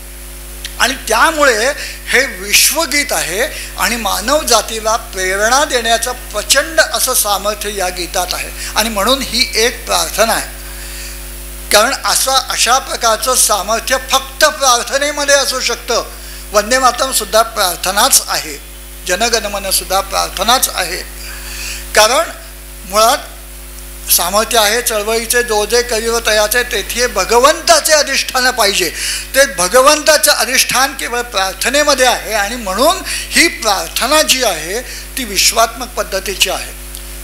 आणि त्यामुळे हे विश्वगीत आहे आणि मानव जातीला प्रेरणा देण्याचं प्रचंड असं सामर्थ्य या गीतात आहे. आणि म्हणून ही एक प्रार्थना आहे, कारण अशा प्रकारचं सामर्थ्य फक्त प्रार्थनेमध्ये असू शकतं. वंदे मातरम सुद्धा प्रार्थनाच आहे, जनगणमन सुद्धा प्रार्थनाच आहे. कारण मुळात सामर्थ्य आहे चळवळीचे, जो जे करीव तयाचे तेथे भगवंताचे अधिष्ठान पाहिजे. ते भगवंताचं अधिष्ठान केवळ प्रार्थनेमध्ये आहे आणि म्हणून ही प्रार्थना जी आहे ती विश्वात्मक पद्धतीची आहे.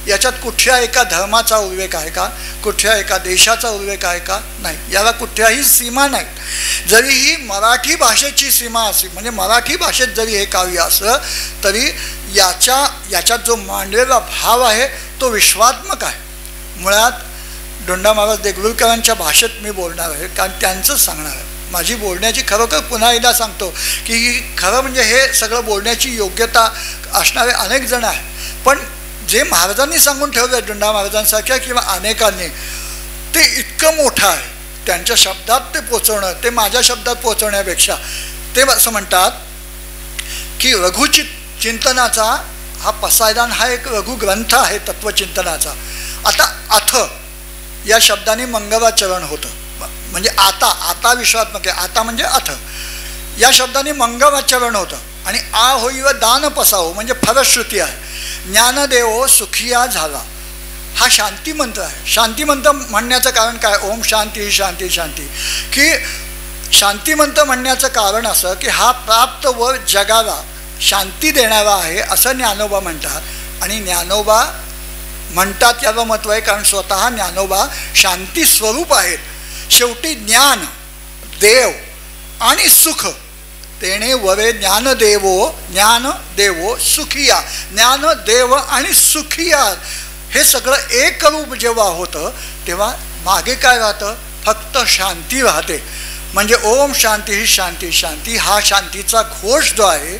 याच्यात कुठल्या एका धर्माचा उल्लेख आहे का, कुठल्या एका देशाचा उल्लेख आहे का? नाही. याला कुठल्याही सीमा नाही. जरी ही मराठी भाषेची सीमा असली, म्हणजे मराठी भाषेत जरी हे काव्य असलं तरी याच्यात जो मांडलेला भाव आहे तो विश्वात्मक आहे. मुळात दोंडा महाराज देगलूरकरांच्या भाषेत मी बोलणार आहे, कारण त्यांचंच सांगणार आहे. माझी बोलण्याची खरोखर पुन्हा एकदा सांगतो की खरं म्हणजे हे सगळं बोलण्याची योग्यता असणारे अनेक जण आहेत, पण जे महाराजांनी सांगून ठेवलं आहे दोंडा महाराजांसारख्या किंवा अनेकांनी, ते इतकं मोठं आहे. त्यांच्या शब्दात ते पोचवणं, ते माझ्या शब्दात पोचवण्यापेक्षा ते असं म्हणतात की चिंतनाचा हा पसायदान हा एक लघुग्रंथ आहे तत्वचिंतनाचा. आता अथ या शब्दाने मंगलाचरण होतं, म्हणजे आता विश्वात्मक आहे. आता म्हणजे अथ या शब्दाने मंगलाचरण होतं आणि आ होई व दान पसावो म्हणजे फलश्रुती आहे. ज्ञानदेवो सुखिया झाला हा शांती मंत्र आहे. शांती मंत्र म्हणण्याचं कारण काय? ओम शांती शांती शांती. की शांती मंत्र म्हणण्याचं कारण असं की हा प्राप्त व जगाला शांती देणारा आहे असं ज्ञानोबा म्हणतात. आणि ज्ञानोबा म्हणतात याचं महत्त्व आहे कारण स्वतः ज्ञानोबा शांती स्वरूप आहेत. शेवटी ज्ञान देव आणि सुख तेणे वरे ज्ञानदेवो सुखिया. ज्ञानदेव आणि सुखिया हे सगळं एक रूप जेव्हा होतं तेव्हा मागे काय राहतं? फक्त शांती राहते. म्हणजे ओम शांती ही शांती शांती हा शांतीचा घोष जो आहे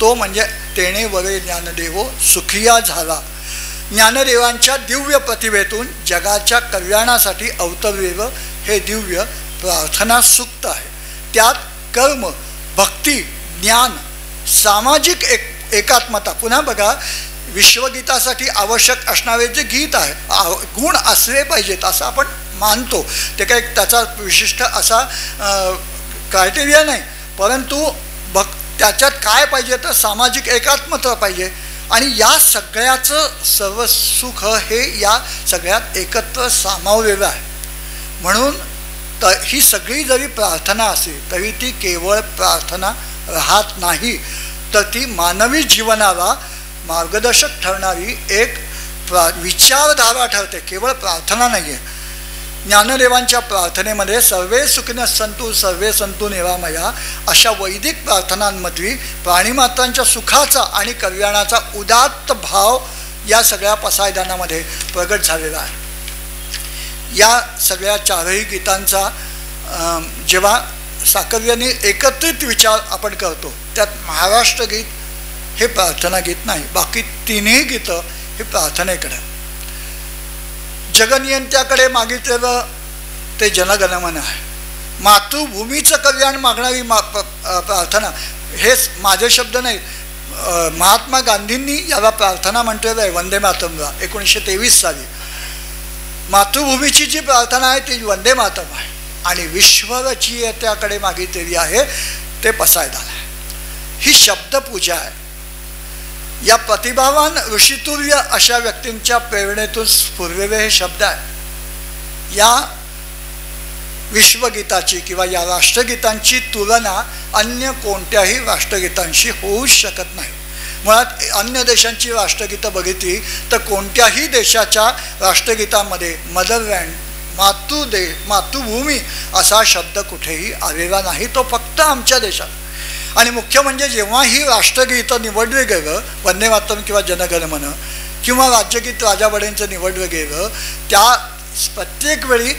तो म्हणजे तेणे वरे ज्ञानदेवो सुखिया झाला. ज्ञानदेवांच्या दिव्य प्रतिभेतून जगाच्या कल्याणासाठी अवतरलेलं हे दिव्य प्रार्थना सूक्त आहे. त्यात कर्म, भक्ती, ज्ञान, सामाजिक एकात्मता. पुन्हा बघा, विश्वगीतासाठी आवश्यक असणारे जे गीत आहे गुण असले पाहिजेत असं आपण मानतो. ते काही त्याचा विशिष्ट असा क्रायटेरिया नाही, परंतु त्याच्यात काय पाहिजे तर सामाजिक एकात्मता पाहिजे. आणि या सगळ्याचं सर्व सुख हे या सगळ्यात एकत्र सामावलेलं आहे. म्हणून ही सगळी जरी प्रार्थना असेल तरी ती केवळ प्रार्थना राहत नाही, तर ती मानवी जीवनाला मार्गदर्शक ठरणारी एक विचारधारा ठरते, केवळ प्रार्थना नाही आहे. ज्ञानदेवांच्या प्रार्थनेमध्ये सर्वे सुखिनः सन्तु सर्वे सन्तु निरामया अशा वैदिक प्रार्थनांमध्ये प्राणीमात्रांच्या सुखाचा आणि कल्याणाचा उदात्त भाव या सगळ्या पसायदानामध्ये प्रगट झालेला आहे. या सगळ्या चारही गीतांचा जेव्हा साकर्याने एकत्रित विचार आपण करतो त्यात महाराष्ट्र गीत हे प्रार्थना गीत नाही, बाकी तिन्ही गीतं हे प्रार्थनेकडे. जगनियंत्याकडे मागितलेलं ते जनगणमन आहे. मातृभूमीचं कल्याण मागणारी प्रार्थना. हेच माझे शब्द नाही, महात्मा गांधींनी याला प्रार्थना म्हटलेलं आहे वंदे मातरमला 1923 साली. मातृभूमीची जी प्रार्थना आहे ती वंदे मातरम आहे आणि विश्वरचयित्याकडे मागितलेली आहे ते पसायदान आहे. ही शब्दपूजा आहे. या प्रतिभावान ऋषितुल्य अशा व्यक्तींच्या प्रेरणेतून स्फुरलेले हे शब्द आहे. या विश्वगीताची किंवा या राष्ट्रगीतांची तुलना अन्य कोणत्याही राष्ट्रगीतांशी होऊच शकत नाही. मुळात अन्य देशांची राष्ट्रगीतं बघितली तर कोणत्याही देशाच्या राष्ट्रगीतामध्ये मदरलँड मातृभूमी असा शब्द कुठेही आलेला नाही, तो फक्त आमच्या देशात. आणि मुख्य म्हणजे जेव्हा ही राष्ट्रगीतं निवडलं गेलं वंदे मातरम किंवा जनगणमन किंवा राज्यगीत राजा बडेंचं निवडलं गेलं त्या प्रत्येक वेळी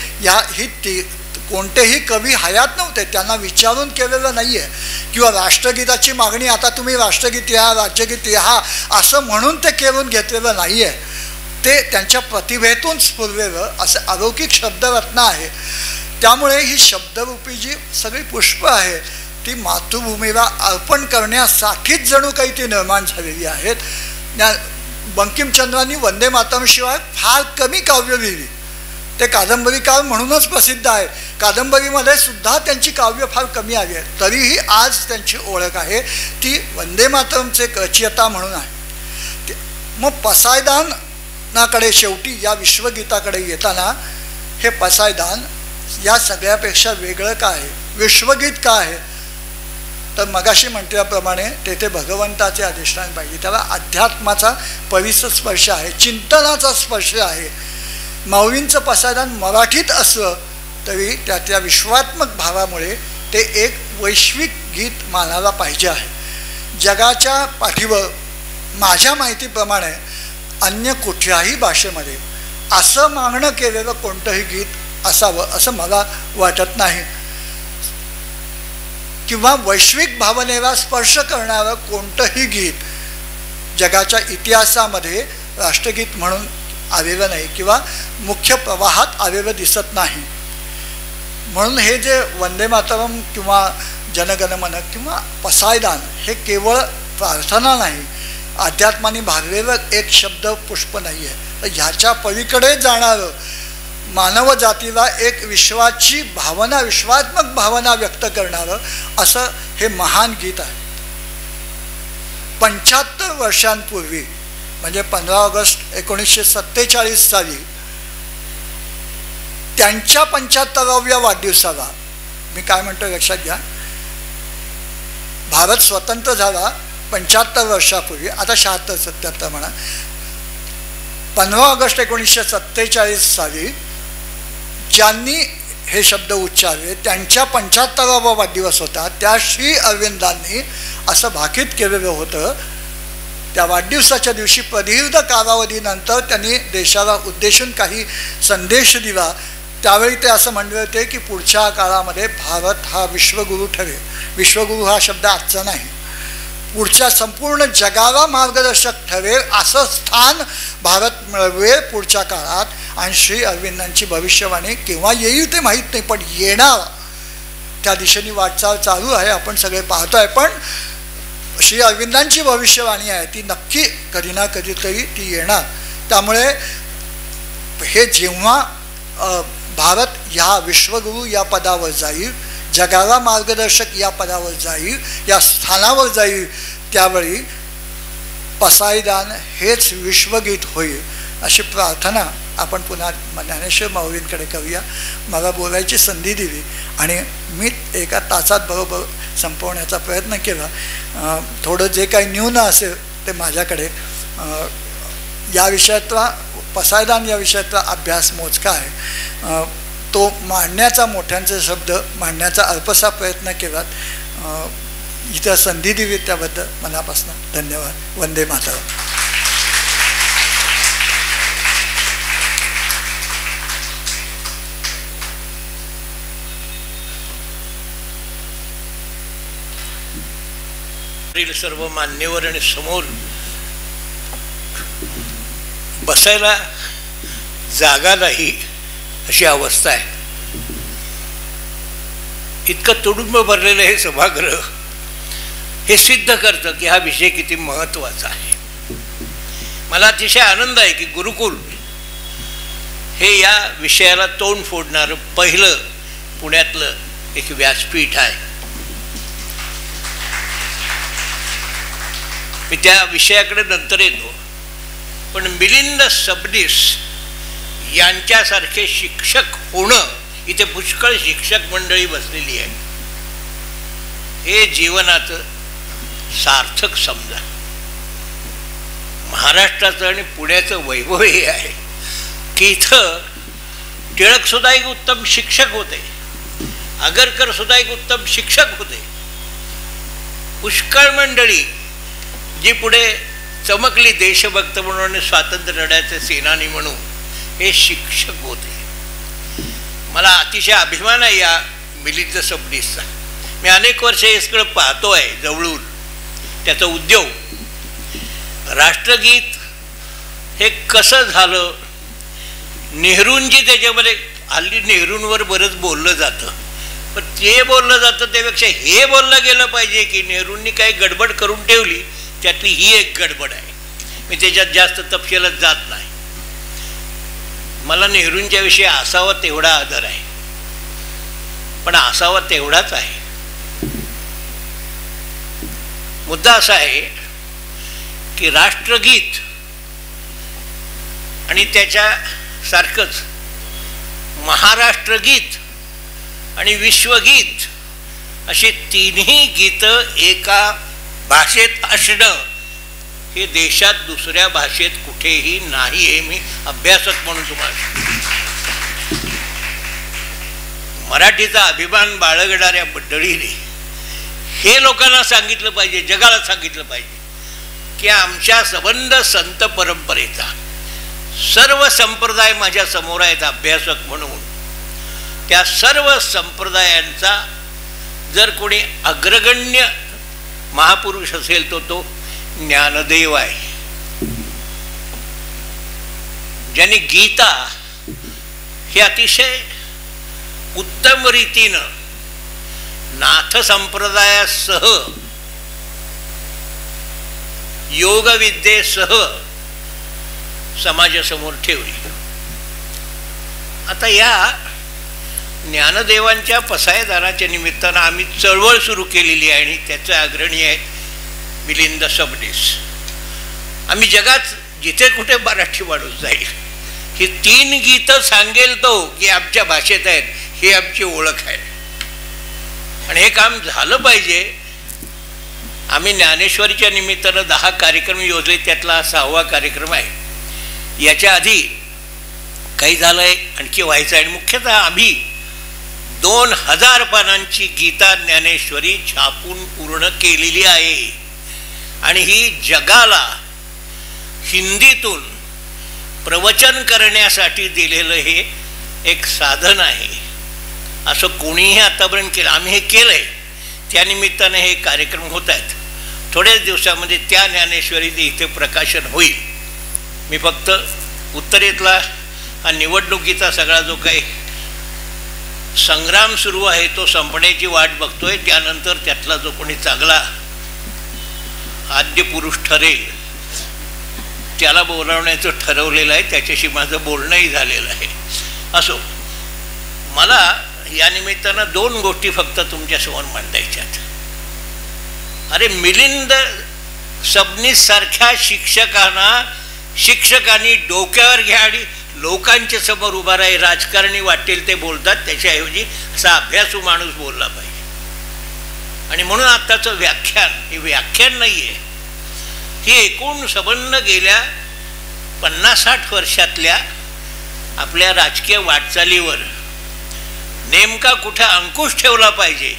ही कोणतेही कवी हयात नव्हते, त्यांना विचारून केलेलं नाही आहे किंवा राष्ट्रगीताची मागणी आता तुम्ही राष्ट्रगीत लिहा राज्यगीत लिहा असं म्हणून ते केवून घेतलेलं नाही आहे. ते त्यांच्या प्रतिभेतून स्फुरलेलं असं अलौकिक शब्दरत्न आहे. त्यामुळे ही शब्दरूपी जी सगळी पुष्प आहे ती मातृभूमीला अर्पण करण्यासाठीच जणू काही ती निर्माण झालेली आहेत. बंकिमचंद्रांनी वंदे मातरमशिवाय फार कमी काव्य लिहिली. ते कादंबरीकार म्हणूनच प्रसिद्ध आहे. कादंबरीमध्ये सुद्धा त्यांची काव्य फार कमी आली आहेत, तरीही आज त्यांची ओळख आहे ती वंदे मातरमचे रचयिता म्हणून आहे. मग पसायदान विश्वगीताकडे शेवटी या विश्वगीताकडे येताना हे पसायदान या सगळ्यापेक्षा वेगळं काय आहे, विश्वगीत काय आहे, तर मगाशी म्हटल्याप्रमाणे तेथे भगवंताचे अधिष्ठान पाहिजे, त्याला अध्यात्माचा पवित्र स्पर्श आहे, चिंतनाचा स्पर्श आहे. मौलींचं पसायदान मराठीत असलं तरी त्याच्या विश्वात्मक भावामुळे ते एक वैश्विक गीत मानायला पाहिजे आहे. जगाच्या पाठीवर माझ्या माहितीप्रमाणे अन्य कुठल्याही भाषेमध्ये असं मागणं केलेलं कोणतंही गीत असावं असं मला वाटत नाही, किंवा वैश्विक भावनेला स्पर्श करणारं कोणतंही गीत जगाच्या इतिहासामध्ये राष्ट्रगीत म्हणून आलेलं नाही किंवा मुख्य प्रवाहात आलेलं दिसत नाही. म्हणून हे जे वंदे मातरम किंवा जनगणमन किंवा पसायदान हे केवळ प्रार्थना नाही, अध्यात्माने भारलेलं एक शब्द पुष्प नाही आहे, तर ह्याच्या पलीकडे जाणारं मानव जातीला एक विश्वाची भावना, विश्वात्मक भावना व्यक्त करणारं असं हे महान गीत आहे. 75 वर्षांपूर्वी म्हणजे 15 ऑगस्ट 1947 साली त्यांच्या 75व्या वाढदिवसाला, मी काय म्हणतो लक्षात घ्या, भारत स्वतंत्र झाला 75 वर्षापूर्वी, आता 76-77 म्हणा, 15 ऑगस्ट 1947 साली ज्यांनी हे शब्द उच्चारले त्यांच्या 75वा वाढदिवस होता. त्या श्री अरविंदांनी असं भाकीत केलेलं होतं. त्या वाढदिवसाच्या दिवशी प्रदीर्घ कालावधीनंतर त्यांनी देशाला उद्देशून काही संदेश दिला. त्यावेळी ते असं म्हणले होते की पुढच्या काळामध्ये भारत हा विश्वगुरू ठरेल. विश्वगुरू हा शब्द आजचा नाही, पुढच्या संपूर्ण जगाला मार्गदर्शक ठरेल असं स्थान भारत मिळवेल पुढच्या काळात. आणि श्री अरविंदांची भविष्यवाणी केव्हा येईल ते माहीत नाही, पण येणार, त्या दिशेने वाटचाल चालू आहे, आपण सगळे पाहतोय. पण श्री अरविंदांची भविष्यवाणी आहे ती नक्की कधी ना कधीतरी ती येणार. त्यामुळे हे जेव्हा भारत ह्या विश्वगुरू या पदावर जाईल, जगाला मार्गदर्शक या पदावर जाईल, या स्थानावर जाईल, त्यावेळी पसायदान हेच विश्वगीत होईल अशी प्रार्थना आपण पुन्हा ज्ञानेश्वर माऊलींकडे करूया. मला बोलायची संधी दिली आणि मी एका तासात बरोबर संपवण्याचा प्रयत्न केला. थोडं जे काही न्यून असेल ते माझ्याकडे या विषयातला पसायदान या विषयातला अभ्यास मोजका आहे, तो मांडण्याचा, मोठ्यांचे शब्द मांडण्याचा अल्पसा प्रयत्न केला. इथं संधी दिली त्याबद्दल मनापासून धन्यवाद. वंदे मातरम. सर्व मान्यवर आणि समोर बसायला जागा नाही अशी अवस्था आहे. इतकं तुडुंब भरलेलं हे सभागृह हे सिद्ध करतं की हा विषय किती महत्त्वाचा आहे. मला अतिशय आनंद आहे की गुरुकुल हे या विषयाला तोंड फोडणारं पहिलं पुण्यातलं एक व्यासपीठ आहे. मी त्या विषयाकडे नंतर येतो, पण मिलिंद सबनीस यांच्यासारखे शिक्षक होणं, इथे पुष्कळ शिक्षक मंडळी बसलेली आहे, हे जीवनाचं सार्थक समजा. महाराष्ट्राचं आणि पुण्याचं वैभव हे आहे की इथं टिळकसुद्धा एक उत्तम शिक्षक होते, आगरकरसुद्धा एक उत्तम शिक्षक होते. पुष्कळ मंडळी जी पुढे चमकली देशभक्त म्हणून आणि स्वातंत्र्य लढ्याचे सेनानी म्हणून, हे शिक्षक होते. मला अतिशय अभिमान आहे या मिलिंद सबनीसचा. मी अनेक वर्ष इसकडं पाहतो आहे जवळून त्याचा उद्योग. राष्ट्रगीत हे कसं झालं, नेहरूंची त्याच्यामध्ये, हल्ली नेहरूंवर बरंच बोललं जातं, पण ते बोललं जातं त्यापेक्षा हे बोललं गेलं पाहिजे की नेहरूंनी काही गडबड करून ठेवली, त्यातली ही एक गडबड आहे. मी त्याच्यात जास्त तपशिलात जात नाही. मला नेहरूंच्या विषयी असावा तेवढा आदर आहे, पण असावा तेवढाच आहे. मुद्दा असा आहे की राष्ट्रगीत आणि त्याच्यासारखंच महाराष्ट्रगीत आणि विश्वगीत अशी तिन्ही गीतं एका भाषेत असणं हे देशात दुसऱ्या भाषेत कुठेही नाही. हे मी अभ्यासक म्हणून तुम्हाला, मराठीचा अभिमान बाळगणाऱ्या मंडळीने हे लोकांना सांगितलं पाहिजे, जगाला सांगितलं पाहिजे की आमच्या संबंध संत परंपरेचा सर्व संप्रदाय माझ्या समोर आहेत अभ्यासक म्हणून. त्या सर्व संप्रदायांचा जर कोणी अग्रगण्य महापुरुष असेल तो ज्ञानदेव आहे, ज्यांनी गीता हे अतिशय उत्तम रीतीनं नाथ संप्रदायासह योगविद्येसह समाजासमोर ठेवली. आता या ज्ञानदेवांच्या पसायदानाच्या निमित्तानं आम्ही चळवळ सुरू केलेली आहे आणि त्याचे अग्रणी आहे मिलिंद सबनीस. आम्ही जगात जिथे कुठे मराठी माणूस जाईल ही 3 गीतं सांगेल तो की आमच्या भाषेत आहेत, ही आमची ओळख आहे. आणि हे काम झालं पाहिजे. आम्ही ज्ञानेश्वरीच्या निमित्तानं 10 कार्यक्रम योजले, त्यातला 6वा कार्यक्रम आहे. याच्या आधी काही झालं आहे, आणखी व्हायचं आहे. आणि मुख्यतः आम्ही 2000 पानांची गीता ज्ञानेश्वरी छापून पूर्ण केलेली आहे आणि ही जगाला हिंदीतून प्रवचन करण्यासाठी दिलेलं हे एक साधन आहे. असं कोणीही आतापर्यंत केलं, आम्ही हे केलं आहे. त्यानिमित्ताने हे कार्यक्रम होत आहेत. थोड्याच दिवसामध्ये त्या ज्ञानेश्वरीचे इथे प्रकाशन होईल. मी फक्त उत्तरेतला हा निवडणुकीचा सगळा जो काही संग्राम सुरू आहे तो संपण्याची वाट बघतोय. त्यानंतर त्यातला जो कोणी चांगला आद्य पुरुष ठरेल त्याला बोलावण्याचं ठरवलेलं आहे. त्याच्याशी माझं बोलणंही झालेलं आहे. असो, मला या निमित्तानं 2 गोष्टी फक्त तुमच्यासमोर मांडायच्यात. अरे, मिलिंद सबनीस सारख्या शिक्षकांनी डोक्यावर घ्या आणि लोकांच्या समोर उभा राही. राजकारणी वाटेल ते बोलतात, त्याच्याऐवजी असा अभ्यासू माणूस बोलला पाहिजे. आणि म्हणून आत्ताचं व्याख्यान हे व्याख्यान नाही आहे, ही एकूण संबंध गेल्या 50-60 वर्षातल्या आपल्या राजकीय वाटचालीवर नेमका कुठे अंकुश ठेवला पाहिजे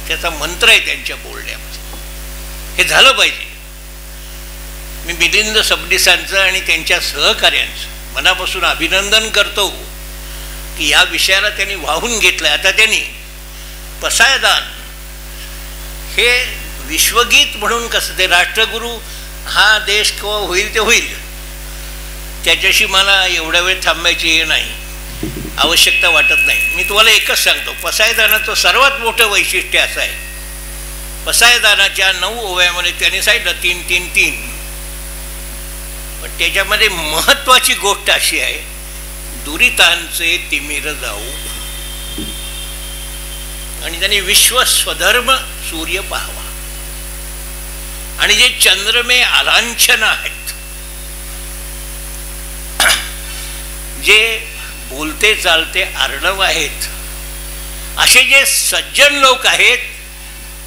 त्याचा मंत्र आहे त्यांच्या बोलण्यामध्ये. हे झालं पाहिजे. मी मिलिंद सबनीसांचं आणि त्यांच्या सहकार्यांचं मनापासून अभिनंदन करतो की या विषयाला त्यांनी वाहून घेतलं. आता त्यांनी पसायदान हे विश्वगीत म्हणून कसं, ते राष्ट्रगुरू हा देश केव्हा होईल ते होईल, त्याच्याशी मला एवढ्या वेळ थांबायची हे नाही, आवश्यकता वाटत नाही. मी तुम्हाला एकच सांगतो, पसायदानाचं सर्वात मोठं वैशिष्ट्य असं आहे, पसायदानाच्या 9 ओव्यामध्ये त्यांनी सांगितलं 3-3-3, पण त्याच्यामध्ये महत्वाची गोष्ट अशी आहे, दुरितांचे तिमिर जाऊ. आणि त्यांनी विश्व स्वधर्म सूर्य पाहावा. आणि जे चंद्रमे आलांछन आहेत, जे बोलते चालते अर्णव आहेत, असे जे सज्जन लोक आहेत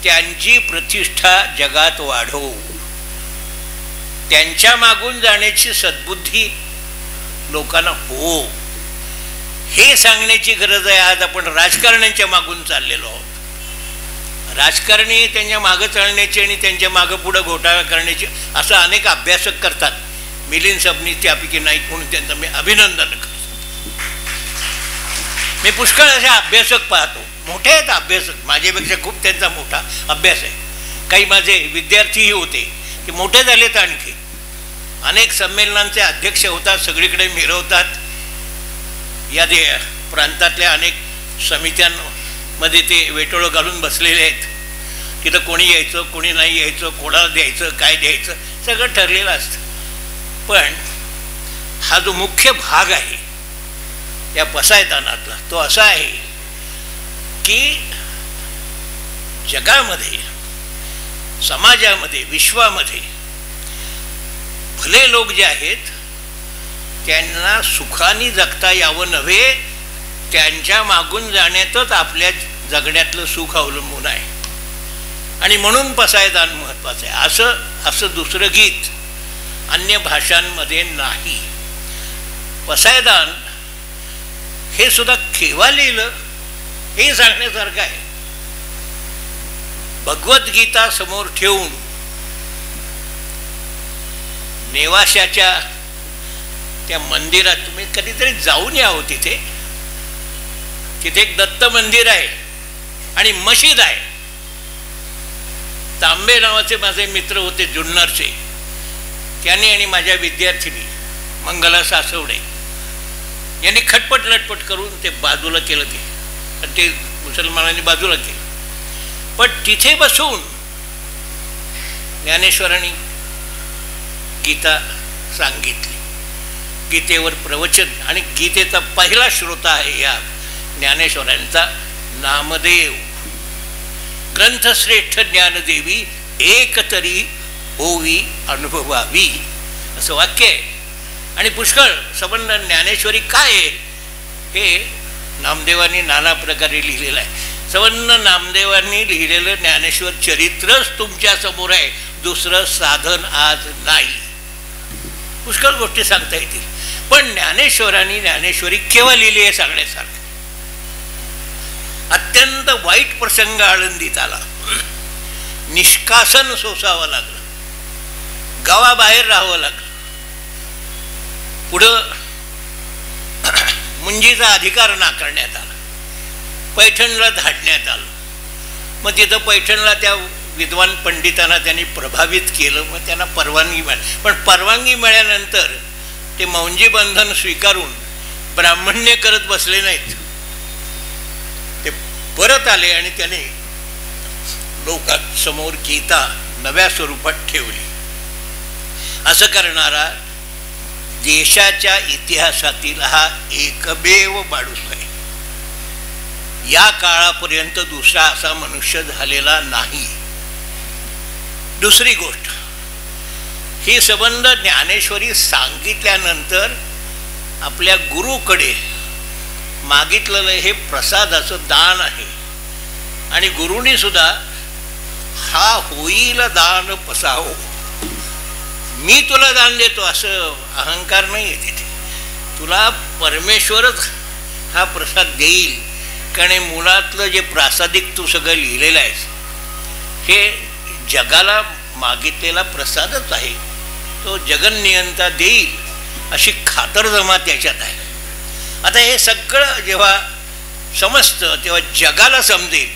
त्यांची प्रतिष्ठा जगात वाढवू, त्यांच्या मागून जाण्याची सद्बुद्धी लोकांना हो, हे सांगण्याची गरज आहे. आज आपण राजकारण्यांच्या मागून चाललेलो आहोत. राजकारणी त्यांच्या मागं चालण्याची आणि त्यांच्या मागं पुढं घोटाळा करण्याची असं अनेक अभ्यासक करतात. मिलिंद सबनीस त्यापैकी नाही, म्हणून त्यांचं मी अभिनंदन करतो. मी पुष्कळ असे अभ्यासक पाहतो, मोठे आहेत अभ्यासक, माझ्यापेक्षा खूप त्यांचा मोठा अभ्यास आहे. काही माझे विद्यार्थीही होते की मोठे झालेत, आणखी अनेक संमेलनांचे अध्यक्ष होतात, सगळीकडे मिरवतात. या प्रांतातल्या अनेक समित्यांमध्ये ते वेटोळं घालून बसलेले आहेत. तिथं कोणी यायचं, कोणी नाही यायचं, कोणाला द्यायचं, काय द्यायचं, सगळं ठरलेलं असतं. पण हा जो मुख्य भाग आहे या पसायदानातला, तो असा आहे की जगामध्ये, समाजामध्ये, विश्वामध्ये भले लोक जे आहेत त्यांना सुखाने जगता यावं नव्हे, त्यांच्या मागून जाण्यातच आपल्या जगण्यातलं सुख अवलंबून आहे. आणि म्हणून पसायदान महत्त्वाचं आहे. असं दुसरं गीत अन्य भाषांमध्ये नाही. पसायदान हे सुद्धा केव्हा लिहिलं हे सांगण्यासारखं आहे. भगवद्गीता समोर ठेवून नेवाशाच्या त्या मंदिरात तुम्ही कधीतरी जाऊन यावं. तिथे एक दत्त मंदिर आहे आणि मशीद आहे. तांबे नावाचे माझे मित्र होते जुन्नरचे, त्यांनी आणि माझ्या विद्यार्थिनी मंगला सासवडे यांनी खटपट लटपट करून ते बाजूला केलं. ते मुसलमानांनी बाजूला केलं. पण तिथे बसून ज्ञानेश्वरांनी गीता सांगितली, गीतेवर प्रवचन. आणि गीतेचा पहिला श्रोता आहे या ज्ञानेश्वरांचा नामदेव. ग्रंथश्रेष्ठ ज्ञानदेवी एक तरी होवी अनुभवावी असं वाक्य आहे. आणि पुष्कळ संबंध ज्ञानेश्वरी काय आहे हे नामदेवांनी नाना प्रकारे लिहिलेलं आहे. संबंध नामदेवांनी लिहिलेलं ज्ञानेश्वर चरित्रच तुमच्या समोर आहे, दुसरं साधन आज नाही. पुष्कळ गोष्टी सांगता येतील, पण ज्ञानेश्वरांनी ज्ञानेश्वरी केव्हा लिहिली हे सांगण्यासारखं. अत्यंत वाईट प्रसंग आळंदीत आला, निष्कासन सोसावं लागलं, गावाबाहेर राहावं लागलं. पुढं मुंजीचा अधिकार नाकारण्यात आला, पैठणला धाडण्यात आलं. मग तिथं पैठणला त्या विद्वान पंडितांना त्यांनी प्रभावित केलं. मग त्यांना परवानगी मिळाली. पण परवानगी मिळाल्यानंतर ते मौंजी बंधन स्वीकारून ब्राह्मण्य करत बसले नाहीत. ते परत आले आणि त्याने लोकांसमोर गीता नव्या स्वरूपात ठेवली. असं करणारा देशाच्या इतिहासातील हा एकमेव माणूस आहे. या काळापर्यंत दुसरा असा मनुष्य झालेला नाही. दुसरी गोष्ट, ही संबंध ज्ञानेश्वरी सांगितल्यानंतर आपल्या गुरुकडे मागितलेलं हे प्रसादाचं दान आहे. आणि गुरुनी सुद्धा हा होईल दान पसाहो, मी तुला दान देतो असं अहंकार नाही आहे तिथे. तुला परमेश्वरच हा प्रसाद देईल. कारण मुलातलं जे प्रासादिक तू सगळं लिहिलेलं आहेस हे जगाला मागितलेला प्रसादच आहे. तो जगन्नियंता देईल अशी खातरजमा त्याच्यात आहे. आता हे सगळं जेव्हा समजतं तेव्हा जगाला समजेल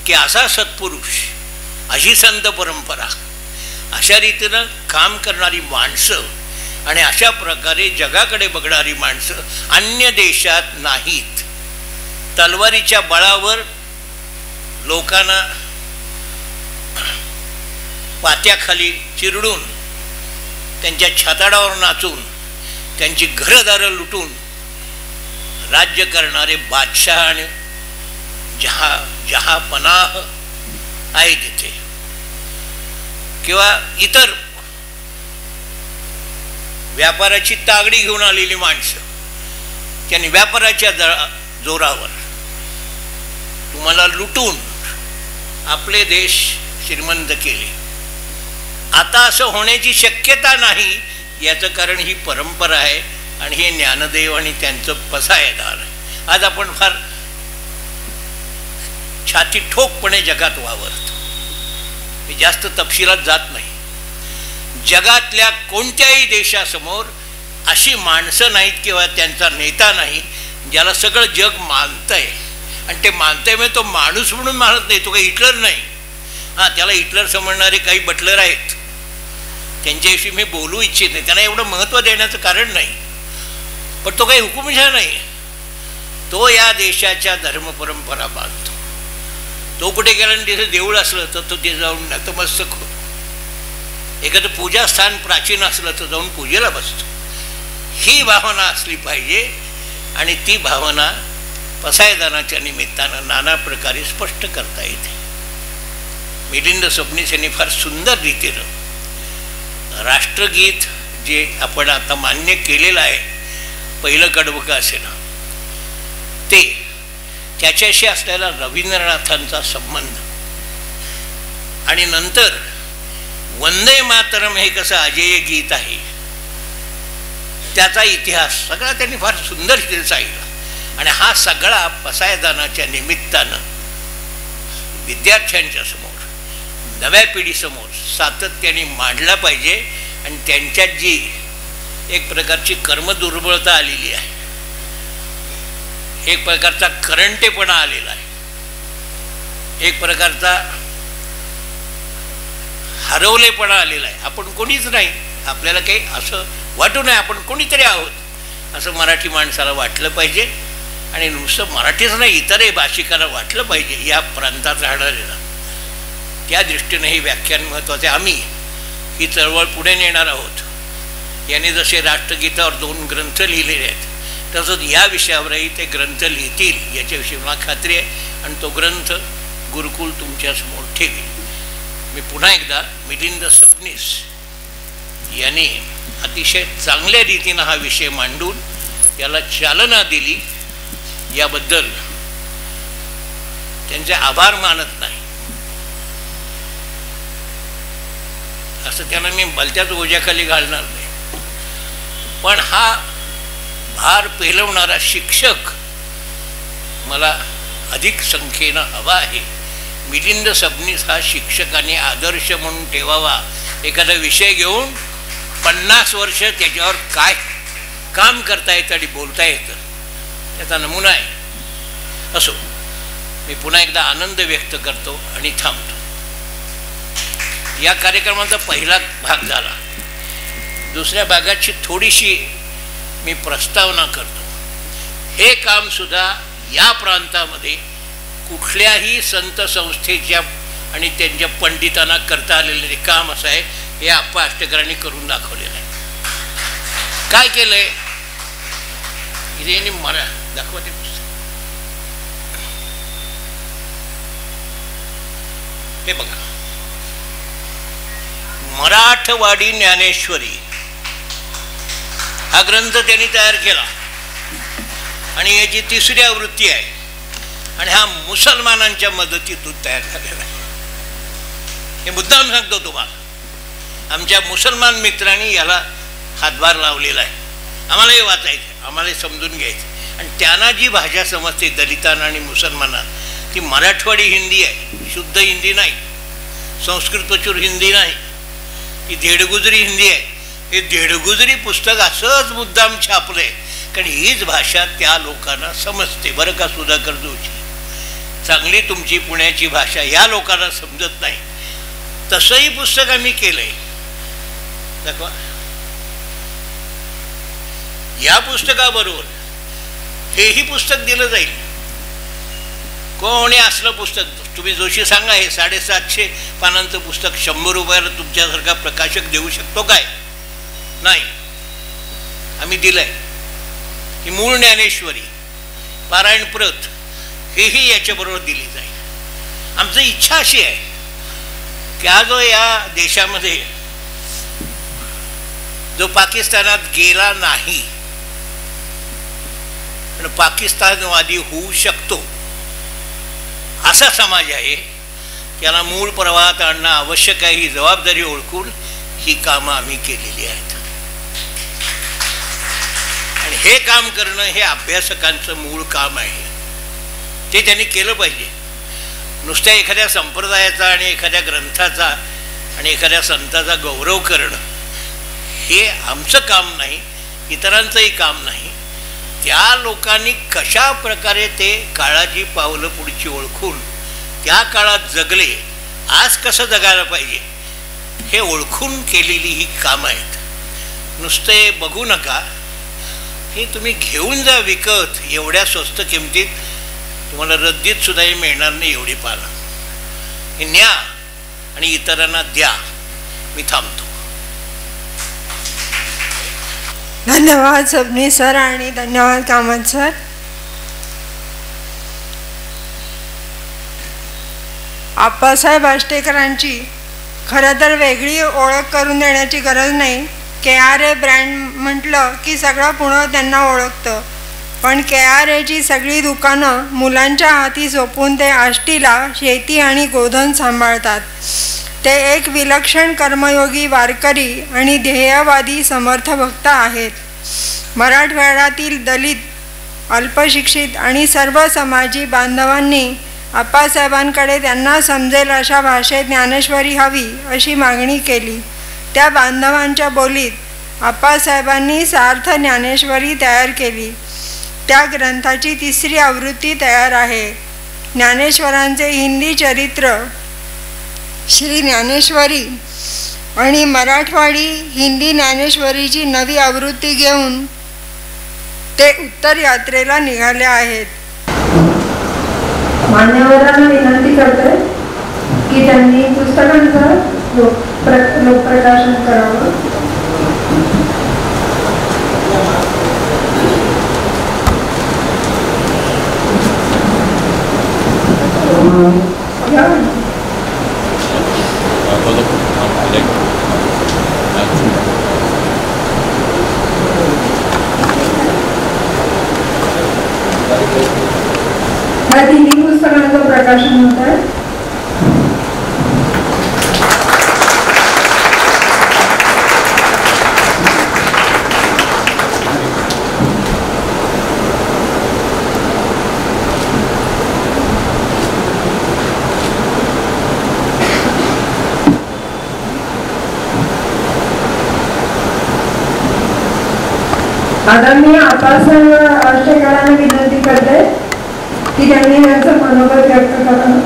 की असा सत्पुरुष, अशी संत परंपरा, अशा रीतीनं काम करणारी माणसं आणि अशा प्रकारे जगाकडे बघणारी माणसं अन्य देशात नाहीत. तलवारीच्या बळावर लोकांना पात्याखाली चिरडून, त्यांच्या छाताडावर नाचून, त्यांची घरदारं लुटून राज्य करणारे बादशाह आणि जहापनाह आहे तिथे. किंवा इतर व्यापाराची तागडी घेऊन आलेली माणसं, त्यांनी व्यापाराच्या जोरावर तुम्हाला लुटून आपले देश श्रीमंत केले. आता असं होण्याची शक्यता नाही. याचं कारण ही परंपरा आहे आणि हे ज्ञानदेव आणि त्यांचं पसायदान आहे. आज आपण फार छाती ठोकपणे जगात वावरतो. मी जास्त तपशिलात जात नाही. जगातल्या कोणत्याही देशासमोर अशी माणसं नाहीत किंवा त्यांचा नेता नाही ज्याला सगळं जग मानतंय. आणि ते मानतंय म्हणजे तो माणूस म्हणून मानत नाही, तो काही हिटलर नाही. हां, त्याला हिटलर समजणारे काही बटलर आहेत, त्यांच्याविषयी मी बोलू इच्छित नाही, त्यांना एवढं महत्त्व देण्याचं कारण नाही. पण तो काही हुकुमशाह नाही. तो या देशाच्या धर्मपरंपरा बांधतो. तो कुठे गेला आणि तिथे देऊळ असलं तर तो तिथे जाऊन नतमस्तक होतो. एखादं पूजास्थान प्राचीन असलं तर जाऊन पूजेला बसतो. ही भावना असली पाहिजे. आणि ती भावना पसायदानाच्या निमित्तानं नाना प्रकारे स्पष्ट करता येते. मिलिंद सबनीस यांनी फार सुंदर रीतीनं राष्ट्रगीत जे आपण आता मान्य केलेलं आहे पहिलं कडवं का असेना ते, त्याच्याशी असलेला रवींद्रनाथांचा संबंध, आणि नंतर वंदे मातरम हे कसं अजेय गीत आहे त्याचा इतिहास सगळा त्यांनी फार सुंदर सांगितला. आणि हा सगळा पसायदानाच्या निमित्तानं विद्यार्थ्यांच्या समोर, नव्या पिढीसमोर सातत्याने मांडला पाहिजे. आणि त्यांच्यात जी एक प्रकारची कर्मदुर्बळता आलेली आहे, एक प्रकारचा करंटेपणा आलेला आहे, एक प्रकारचा हरवलेपणा आलेला आहे. आपण कोणीच नाही, आपल्याला काही असं वाटू नये आपण कोणीतरी आहोत असं मराठी माणसाला वाटलं पाहिजे. आणि नुसतं मराठीच नाही, इतरही भाषिकाला वाटलं पाहिजे या प्रांतात राहणाऱ्याला. त्या दृष्टीने हे व्याख्यान महत्त्वाचे. आम्ही ही चळवळ पुढे नेणार आहोत. याने जसे राष्ट्रगीतावर 2 ग्रंथ लिहिलेले आहेत तसंच या विषयावरही ते ग्रंथ लिहितील याच्याविषयी मला खात्री आहे. आणि तो ग्रंथ गुरुकुल तुमच्यासमोर ठेवेल. मी पुन्हा एकदा मिलिंद सबनीस यांनी अतिशय चांगल्या रीतीनं हा विषय मांडून त्याला चालना दिली याबद्दल त्यांचे आभार मानत नाही. असं त्यांना मी भलत्याच ओझ्याखाली घालणार नाही. पण हा भार पेलवणारा शिक्षक मला अधिक संख्येनं हवा आहे. मिलिंद सबनीस हा शिक्षकाने आदर्श म्हणून ठेवावा. एखादा विषय घेऊन 50 वर्ष त्याच्यावर काय काम करता येतं आणि बोलता येतं त्याचा नमुना आहे. असो, मी पुन्हा एकदा आनंद व्यक्त करतो आणि थांबतो. या कार्यक्रमाचा पहिला भाग झाला. दुसऱ्या भागाची थोडीशी मी प्रस्तावना करतो. हे कामसुद्धा या प्रांतामध्ये कुठल्याही संत संस्थेच्या आणि त्यांच्या पंडितांना करता आलेले काम असं आहे. हे आप्पा अष्टकरांनी करून दाखवलेलं आहे. काय केलं आहे इथे मला दाखवते. हे बघा, मराठवाडी ज्ञानेश्वरी हा ग्रंथ त्यांनी तयार केला आणि याची 3री आवृत्ती आहे. आणि हा मुसलमानांच्या मदतीतून तयार झालेला आहे. हे मुद्दाम सांगतो तुम्हाला. आमच्या मुसलमान मित्रांनी याला हातभार लावलेला आहे. आम्हालाही वाचायचं, आम्हालाही समजून घ्यायचं. आणि त्यांना जी भाषा समजते दलितांना आणि मुसलमानांना ती मराठवाडी हिंदी आहे, शुद्ध हिंदी नाही, संस्कृतचूर हिंदी नाही, ती धेडगुजरी हिंदी आहे. हे धेडगुजरी पुस्तक असंच मुद्दाम छापलं आहे कारण हीच भाषा त्या लोकांना समजते. बरं का सुधाकर जोशी, चांगली तुमची पुण्याची भाषा या लोकांना समजत नाही. तसंही पुस्तक आम्ही केलं आहे. दाखवा. या पुस्तकाबरोबर हेही पुस्तक दिलं जाईल. कोणी असलं पुस्तक तुम्ही जोशी सांगा, हे 750 पानांचं पुस्तक 100 रुपयाला तुमच्यासारखा प्रकाशक देऊ शकतो काय? नाही. आम्ही दिलंय. ही मूळ ज्ञानेश्वरी पारायण प्रत हेही याच्याबरोबर दिली जाईल. आमची इच्छा अशी आहे की हा जो या देशामध्ये जो पाकिस्तानात गेला नाही पण पाकिस्तानवादी होऊ शकतो असा समाज आहे, त्याला मूळ प्रवाहात आणणं आवश्यक आहे. ही जबाबदारी ओळखून ही कामं आम्ही केलेली आहेत. आणि हे काम करणं हे अभ्यासकांचं मूळ काम आहे. ते त्यांनी केलं पाहिजे. नुसत्या एखाद्या संप्रदायाचा आणि एखाद्या ग्रंथाचा आणि एखाद्या संताचा गौरव करणं हे आमचं काम नाही, इतरांचंही काम नाही. त्या लोकांनी कशा प्रकारे ते काळाची पावलं पुढची ओळखून त्या काळात जगले, आज कसं जगायला पाहिजे हे ओळखून केलेली ही कामं आहेत. नुसते बघू नका, हे तुम्ही घेऊन जा विकत. एवढ्या स्वस्त किमतीत तुम्हाला रद्दीत सुद्धाही मिळणार नाही एवढी पानं. हे न्या आणि इतरांना द्या. मी थांबतो. धन्यवाद सबनीस सर आणि धन्यवाद कामत सर. आप्पासाहेब आष्टेकरांची खरं तर वेगळी ओळख करून देण्याची गरज नाही. KRA ब्रँड म्हटलं की सगळं पुणं त्यांना ओळखतं, पण KRAची सगळी दुकानं मुलांच्या हाती सोपवून ते आष्टीला शेती आणि गोधन सांभाळतात. ते एक विलक्षण कर्मयोगी वारकरी आणि ध्येयवादी समर्थ भक्त आहेत. मराठवाड्यातील दलित, अल्पशिक्षित आणि सर्व समाजी बांधवांनी आप्पासाहेबांकडे त्यांना समजेल अशा भाषेत ज्ञानेश्वरी हवी अशी मागणी केली. त्या बांधवांच्या बोलीत आप्पासाहेबांनी सार्थ ज्ञानेश्वरी तयार केली. त्या ग्रंथाची 3री आवृत्ती तयार आहे. ज्ञानेश्वरांचे हिंदी चरित्र श्री ज्ञानेश्वरी आणि मराठवाडी हिंदी ज्ञानेश्वरीची नवी आवृत्ती घेऊन ते उत्तर यात्रेला निघाले आहेत. मान्यवरांना विनंती करते की त्यांनी पुस्तकांचं लोकप्रकाशन करावं. ह्या 3 पुस्तकांचं प्रकाशन होत आहे. आदरणीय आप्पासाहेब आष्टेकरांना विनंती करते की त्यांनी त्यांचं मनोगत व्यक्त करावं.